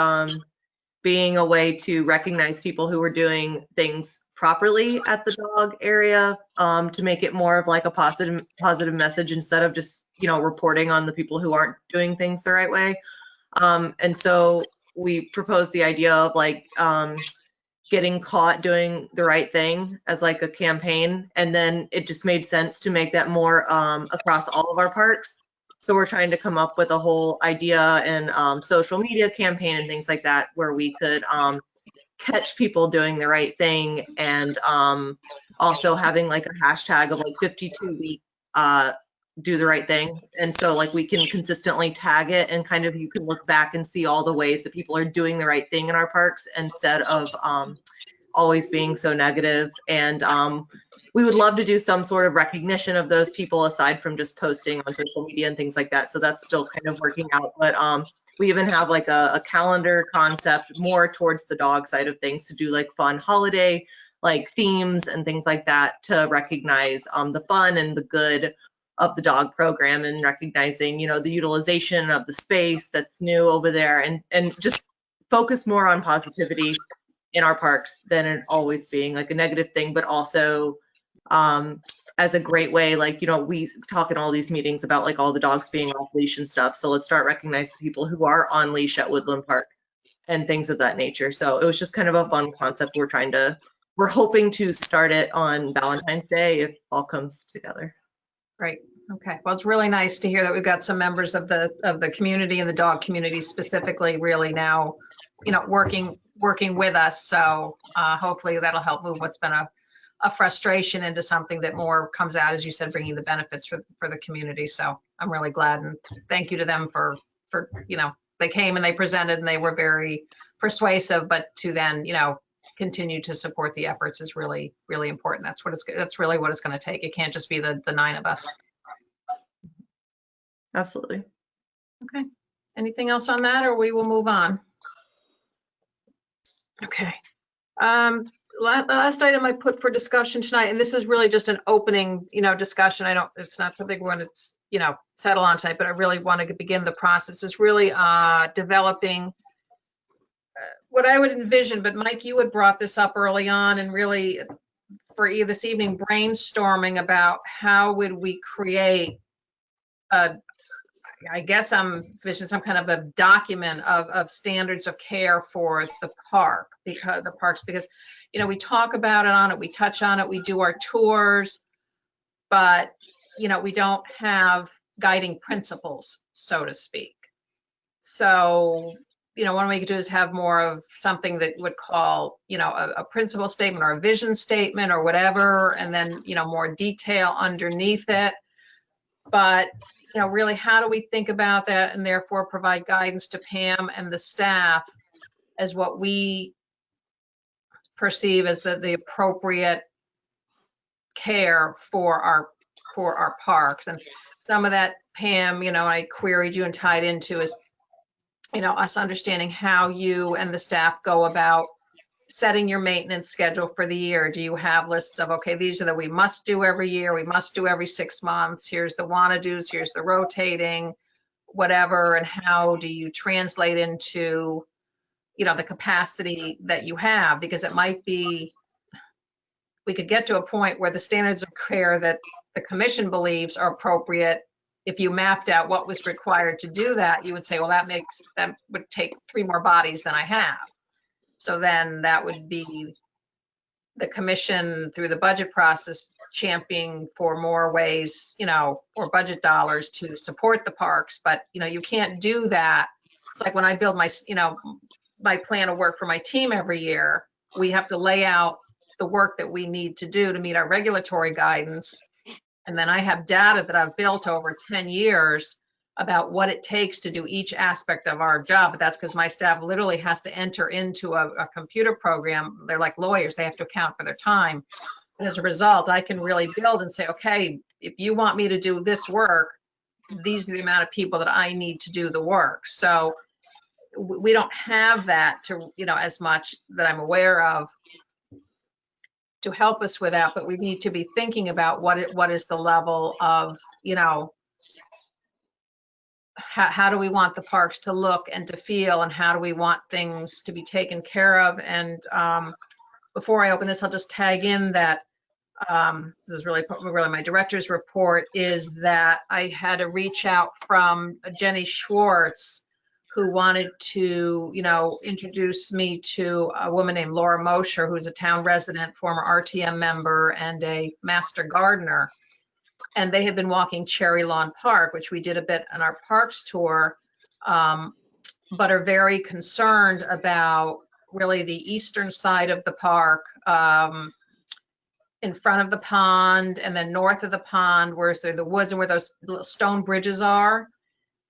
being a way to recognize people who were doing things properly at the dog area, to make it more of like a positive message instead of just, you know, reporting on the people who aren't doing things the right way. And so we proposed the idea of like getting caught doing the right thing as like a campaign, and then it just made sense to make that more across all of our parks. So we're trying to come up with a whole idea and social media campaign and things like that where we could catch people doing the right thing, and also having like a hashtag of like 52 week do the right thing. And so like we can consistently tag it, and kind of you can look back and see all the ways that people are doing the right thing in our parks instead of always being so negative. And we would love to do some sort of recognition of those people aside from just posting on social media and things like that. So that's still kind of working out. But we even have like a calendar concept more towards the dog side of things to do like fun holiday like themes and things like that to recognize the fun and the good of the dog program, and recognizing, you know, the utilization of the space that's new over there, and just focus more on positivity in our parks than it always being like a negative thing, but also as a great way, like, you know, we talk in all these meetings about like all the dogs being off leash and stuff. So let's start recognizing people who are on leash at Woodland Park and things of that nature. So it was just kind of a fun concept. We're hoping to start it on Valentine's Day if all comes together. Great. Okay. Well, it's really nice to hear that we've got some members of the community and the dog community specifically really now, you know, working with us. So hopefully that'll help move what's been a frustration into something that more comes out, as you said, bringing the benefits for the community. So I'm really glad, and thank you to them for, you know, they came and they presented and they were very persuasive, but to then, you know, continue to support the efforts is really, really important. That's really what it's going to take. It can't just be the 9 of us. Absolutely. Okay. Anything else on that, or we will move on? Okay. The last item I put for discussion tonight, and this is really just an opening, you know, discussion. It's not something we're going to, you know, settle on tonight, but I really want to begin the process. Is really developing what I would envision. But Mike, you had brought this up early on, and really for you this evening, brainstorming about how would we create I guess I'm envisioning some kind of a document of standards of care for the parks, because, you know, we talk about it, we touch on it, we do our tours, but, you know, we don't have guiding principles, so to speak. So, you know, one way you could do is have more of something that would call, you know, a principle statement or a vision statement or whatever, and then, you know, more detail underneath it. But you know, really, how do we think about that and therefore provide guidance to Pam and the staff as what we perceive as the appropriate care for our parks? And some of that, Pam, you know, I queried you and tied into is, you know, us understanding how you and the staff go about setting your maintenance schedule for the year. Do you have lists of, okay, these are the we must do every year, we must do every 6 months, here's the wanna do's, here's the rotating, whatever, and how do you translate into, you know, the capacity that you have? Because it might be, we could get to a point where the standards of care that the commission believes are appropriate. If you mapped out what was required to do that, you would say, well, that would take 3 more bodies than I have. So then that would be the commission through the budget process championing for more ways, you know, or budget dollars to support the parks. But, you know, you can't do that. It's like when I build my, you know, my plan of work for my team every year, we have to lay out the work that we need to do to meet our regulatory guidance. And then I have data that I've built over 10 years about what it takes to do each aspect of our job. But that's because my staff literally has to enter into a computer program. They're like lawyers, they have to account for their time. And as a result, I can really build and say, okay, if you want me to do this work, these are the amount of people that I need to do the work. So we don't have that to, you know, as much that I'm aware of to help us with that, but we need to be thinking about what is the level of, you know, how do we want the parks to look and to feel, and how do we want things to be taken care of? And before I open this, I'll just tag in that this is really my director's report, is that I had to reach out from Jenny Schwartz, who wanted to, you know, introduce me to a woman named Laura Mosher, who's a town resident, former RTM member, and a master gardener. And they had been walking Cherry Lawn Park, which we did a bit on our parks tour, but are very concerned about really the eastern side of the park, in front of the pond, and then north of the pond, where's there the woods and where those little stone bridges are,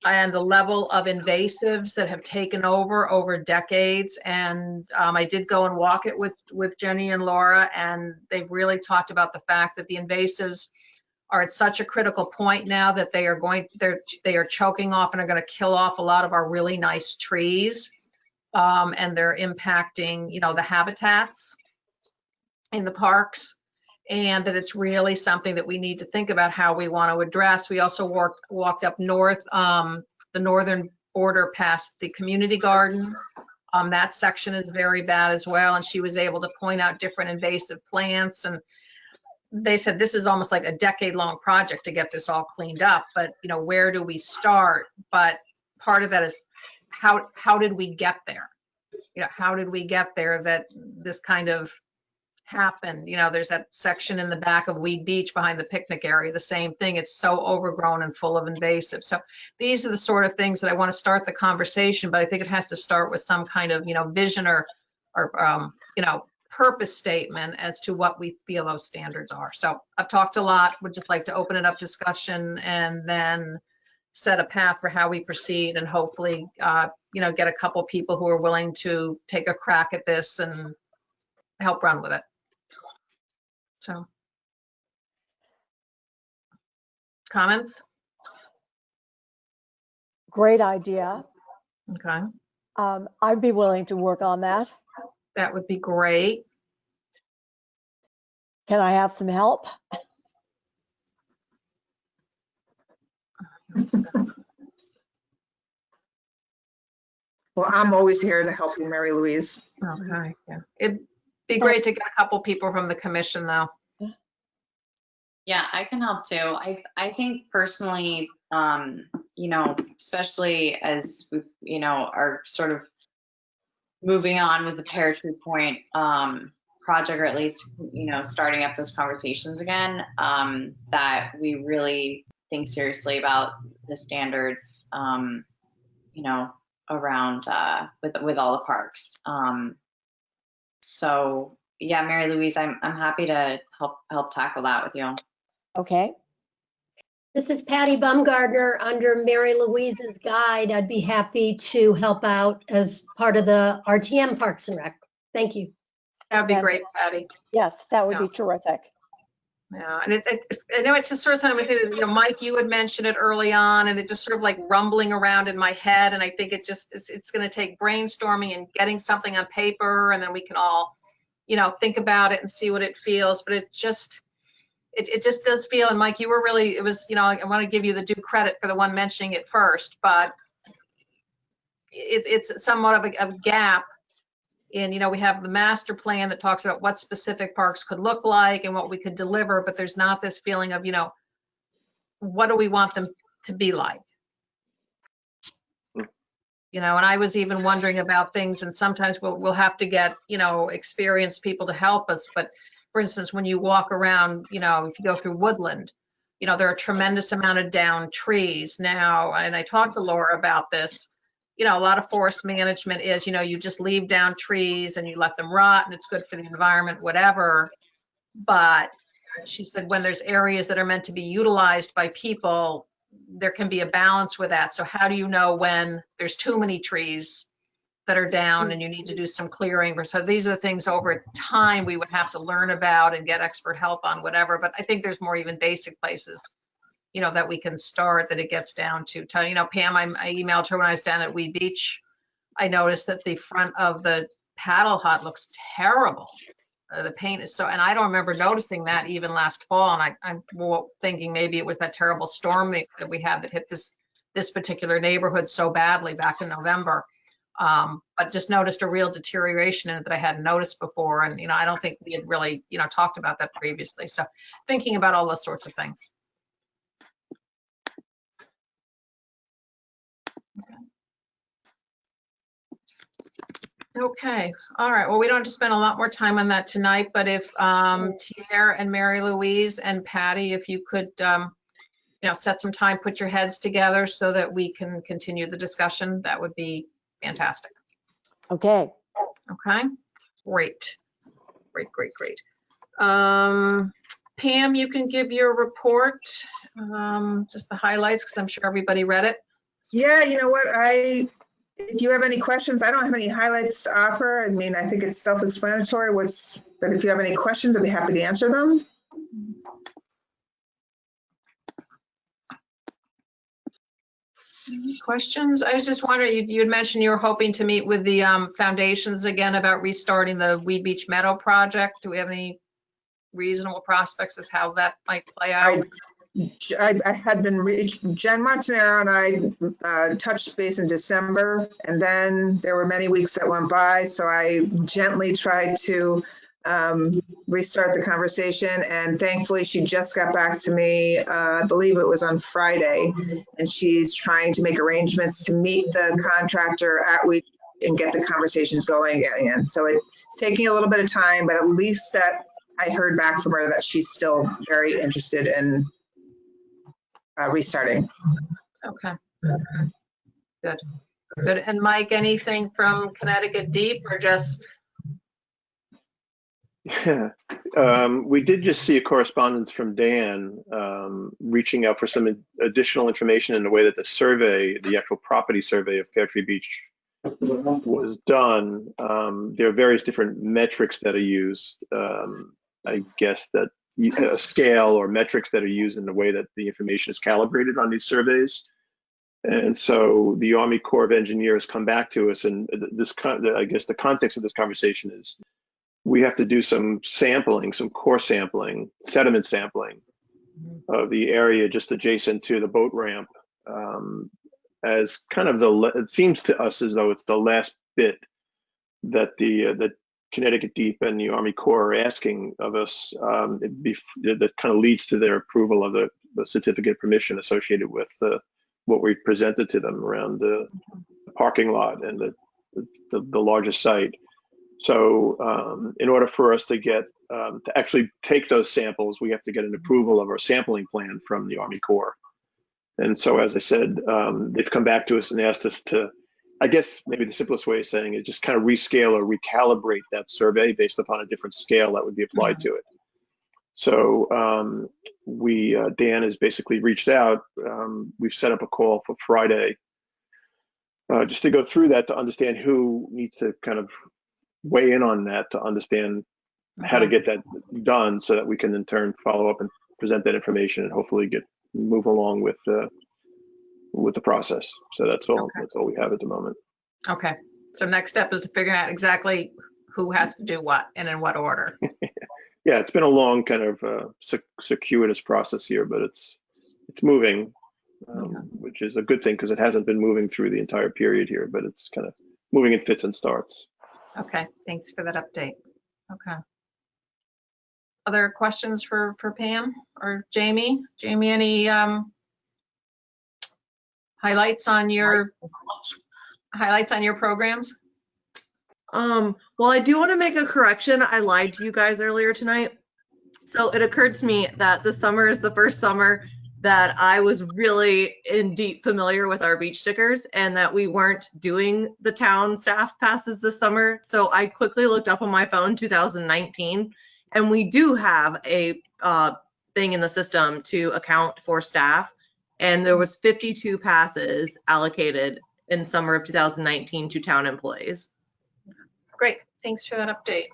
and the level of invasives that have taken over decades. And I did go and walk it with Jenny and Laura, and they've really talked about the fact that the invasives are at such a critical point now that they are choking off and are going to kill off a lot of our really nice trees, and they're impacting, you know, the habitats in the parks, and that it's really something that we need to think about how we want to address. We also walked up north, the northern border past the community garden. That section is very bad as well, and she was able to point out different invasive plants, and they said this is almost like a decade-long project to get this all cleaned up, but, you know, where do we start? But part of that is how did we get there? You know, how did we get there that this kind of happened? You know, there's that section in the back of Weed Beach behind the picnic area, the same thing. It's so overgrown and full of invasive. So these are the sort of things that I want to start the conversation, but I think it has to start with some kind of, you know, vision or you know, purpose statement as to what we feel those standards are. So I've talked a lot, would just like to open it up discussion and then set a path for how we proceed, and hopefully, you know, get a couple people who are willing to take a crack at this and help run with it. So, comments? Great idea. Okay, I'd be willing to work on that. that would be great. Can I have some help? Well, I'm always here to help you, Mary Louise. Okay, yeah. It'd be great to get a couple people from the commission, though. Yeah, I can help too. I think personally, you know, especially as we, you know, are sort of moving on with the Pear Tree Point project, or at least, you know, starting up those conversations again, that we really think seriously about the standards, you know, around with all the parks. So yeah, Mary Louise, I'm happy to help tackle that with you. Okay. This is Patty Baumgardner under Mary Louise's guide. I'd be happy to help out as part of the RTM Parks and Rec. Thank you. That'd be great, Patty. Yes, that would Yeah. be terrific. Yeah, and I know it's just sort of something we say, you know, Mike, you had mentioned it early on, and it just sort of like rumbling around in my head, and I think it's going to take brainstorming and getting something on paper, and then we can all, you know, think about it and see what it feels. But it just does feel, and Mike, you were really, it was, you know, I want to give you the due credit for the one mentioning it first, but it's somewhat of a gap. And, you know, we have the master plan that talks about what specific parks could look like and what we could deliver, but there's not this feeling of, you know, what do we want them to be like? You know, and I was even wondering about things, and sometimes we'll have to get, you know, experienced people to help us. But for instance, when you walk around, you know, if you go through Woodland, you know, there are a tremendous amount of downed trees now. And I talked to Laura about this. You know, a lot of forest management is, you know, you just leave down trees and you let them rot and it's good for the environment, whatever. But she said when there's areas that are meant to be utilized by people, there can be a balance with that. So how do you know when there's too many trees that are down and you need to do some clearing? So these are the things over time we would have to learn about and get expert help on, whatever. But I think there's more even basic places, you know, that we can start, that it gets down to, you know, Pam, I emailed her when I was down at Weed Beach I noticed that the front of the paddle hut looks terrible. The paint is so, and I don't remember noticing that even last fall. And I'm thinking maybe it was that terrible storm that we had that hit this particular neighborhood so badly back in November. But just noticed a real deterioration in it that I hadn't noticed before. And, I don't think we had really, talked about that previously. So thinking about all those sorts of things. Okay, all right. Well, we don't have to spend a lot more time on that tonight, but if Tier and Mary Louise and Patty, if you could, set some time, put your heads together so that we can continue the discussion, that would be fantastic. Okay. Okay, great. Great. Pam, you can give your report, just the highlights, because I'm sure everybody read it. Yeah, you know what? If you have any questions, I don't have any highlights to offer. I mean, I think it's self-explanatory. But if you have any questions, I'd be happy to answer them. Any questions? I was just wondering, you had mentioned you were hoping to meet with the foundations again about restarting the Weed Beach Meadow project. Do we have any reasonable prospects as how that might play out? I had been Jen Montanaro and I touched base in December, and then there were many weeks that went by, so I gently tried to restart the conversation, and thankfully she just got back to me, I believe it was on Friday, and she's trying to make arrangements to meet the contractor at Weed and get the conversations going again. So it's taking a little bit of time, but at least that I heard back from her that she's still very interested in restarting. Okay. Good. And Mike, anything from Connecticut Deep or just? Yeah. We did just see a correspondence from Dan reaching out for some additional information in the way that the actual property survey of Fair Tree Beach was done. There are various different metrics that are used. I guess that scale or metrics that are used in the way that the information is calibrated on these surveys. And so the Army Corps of Engineers come back to us, and I guess the context of this conversation is we have to do some sampling, some core sampling, sediment sampling of the area just adjacent to the boat ramp, as kind of it seems to us as though it's the last bit that the Connecticut Deep and the Army Corps are asking of us, that kind of leads to their approval of the certificate of permission associated with what we presented to them around the parking lot and the larger site. So in order for us to get to actually take those samples, we have to get an approval of our sampling plan from the Army Corps. And so, as I said, they've come back to us and asked us to, I guess maybe the simplest way of saying it, just kind of rescale or recalibrate that survey based upon a different scale that would be applied to it. So Dan has basically reached out. We've set up a call for Friday just to go through that, to understand who needs to kind of weigh in on that, to understand how to get that done so that we can in turn follow up and present that information and hopefully move along with the process. So that's all. Okay. That's all we have at the moment. Okay. So next step is to figure out exactly who has to do what and in what order. Yeah, it's been a long kind of circuitous process here, but it's moving, which is a good thing because it hasn't been moving through the entire period here, but it's kind of moving in fits and starts. Okay. Thanks for that update. Okay. Other questions for Pam or Jamie? Jamie, any highlights on your programs? Well, I do want to make a correction. I lied to you guys earlier tonight. So it occurred to me that this summer is the first summer that I was really in deep familiar with our beach stickers and that we weren't doing the town staff passes this summer. So I quickly looked up on my phone 2019, and we do have a thing in the system to account for staff. And there was 52 passes allocated in summer of 2019 to town employees. Great. Thanks for that update.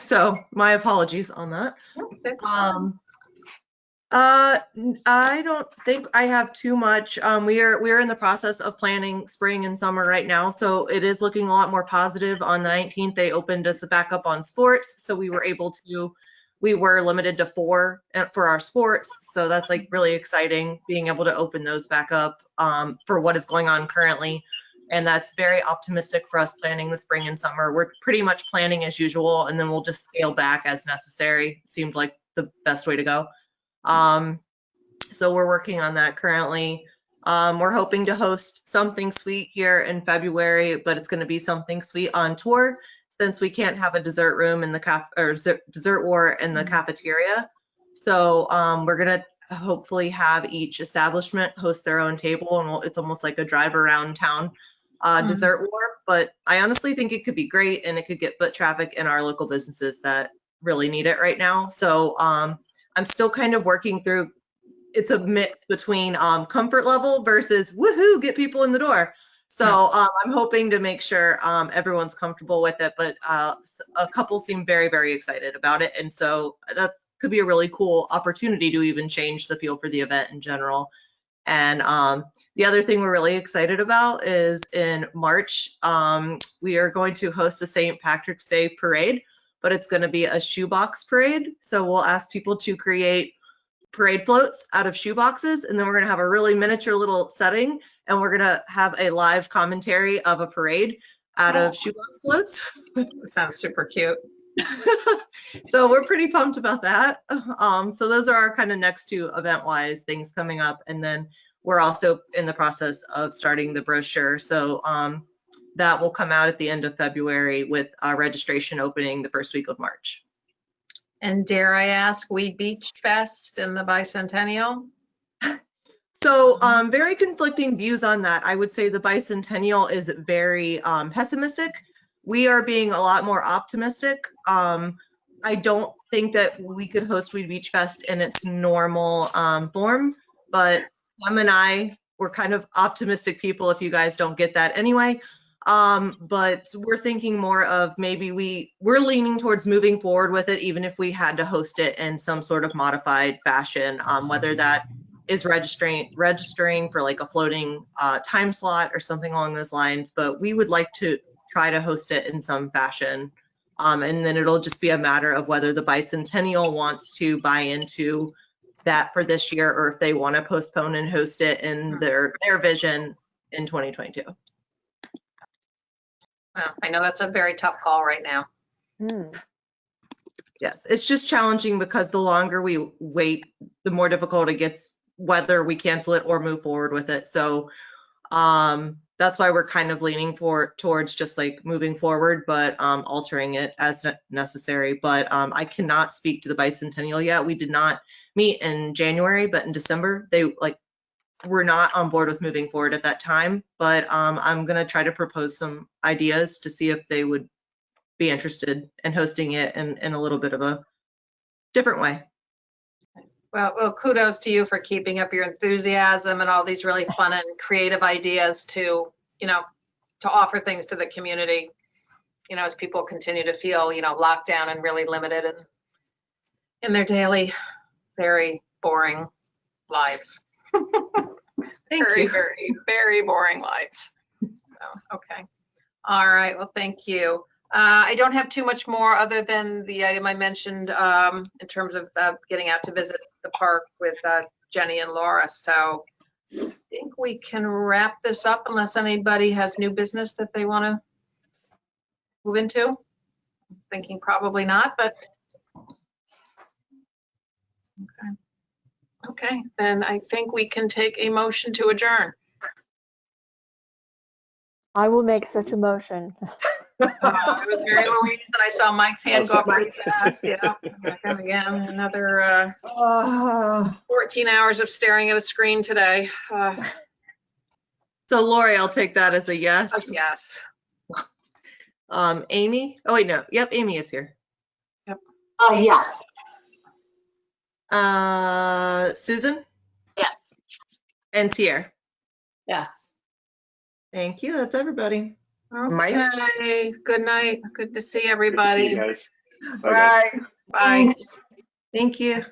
So my apologies on that. No, that's fine. I don't think I have too much. We are in the process of planning spring and summer right now, so it is looking a lot more positive. On the 19th, they opened us back up on sports, so we were limited to 4 for our sports, so that's like really exciting, being able to open those back up for what is going on currently. And that's very optimistic for us planning the spring and summer. We're pretty much planning as usual, and then we'll just scale back as necessary. Seemed like the best way to go. So we're working on that currently. We're hoping to host Something Sweet here in February, but it's going to be Something Sweet on tour since we can't have a dessert room in the dessert war in the cafeteria. So we're going to hopefully have each establishment host their own table, and it's almost like a drive around town dessert war. But I honestly think it could be great, and it could get foot traffic in our local businesses that really need it right now. So I'm still kind of working through, it's a mix between comfort level versus woohoo, get people in the door. So I'm hoping to make sure everyone's comfortable with it, but a couple seem very, very excited about it. And so that could be a really cool opportunity to even change the feel for the event in general. And the other thing we're really excited about is in March, we are going to host a St. Patrick's Day parade, but it's going to be a shoebox parade. So we'll ask people to create parade floats out of shoeboxes, and then we're going to have a really miniature little setting, and we're going to have a live commentary of a parade out of shoebox floats. Sounds super cute. So we're pretty pumped about that. So those are our kind of next 2 event-wise things coming up, and then we're also in the process of starting the brochure. So that will come out at the end of February with registration opening the first week of March. And dare I ask, Weed Beach Fest and the Bicentennial? So very conflicting views on that. I would say the Bicentennial is very pessimistic. We are being a lot more optimistic. I don't think that we could host Weed Beach Fest in its normal form, but Em and I, we're kind of optimistic people if you guys don't get that anyway. But we're thinking more of maybe we're leaning towards moving forward with it, even if we had to host it in some sort of modified fashion, whether that is registering for like a floating time slot or something along those lines. But we would like to try to host it in some fashion. And then it'll just be a matter of whether the Bicentennial wants to buy into that for this year, or if they want to postpone and host it in their vision in 2022. Well, I know that's a very tough call right now. Yes, it's just challenging because the longer we wait, the more difficult it gets whether we cancel it or move forward with it. So that's why we're kind of leaning towards just like moving forward, but altering it as necessary. But I cannot speak to the Bicentennial yet. We did not meet in January, but in December, they were not on board with moving forward at that time. But I'm going to try to propose some ideas to see if they would be interested in hosting it in a little bit of a different way. Well, kudos to you for keeping up your enthusiasm and all these really fun and creative ideas to offer things to the community, as people continue to feel, locked down and really limited in their daily, very boring lives. Very, very, very boring lives. So, okay. All right. Well, thank you. I don't have too much more other than the item I mentioned in terms of getting out to visit the park with Jenny and Laura. So I think we can wrap this up unless anybody has new business that they want to move into. I'm thinking probably not, but okay. Okay, then I think we can take a motion to adjourn. I will make such a motion. It was Mary Louise, and I saw Mike's hand go up pretty fast. Yeah, and again, another 14 hours of staring at a screen today. So Lori, I'll take that as a yes. Yes. Amy? Oh wait, no. Yep, Amy is here. Yep. Yes. Susan? Yes. And Tier? Yes. Thank you. That's everybody. Mike? Okay, good night. Good to see Good to see everybody. you guys. Bye. Bye. Thank you.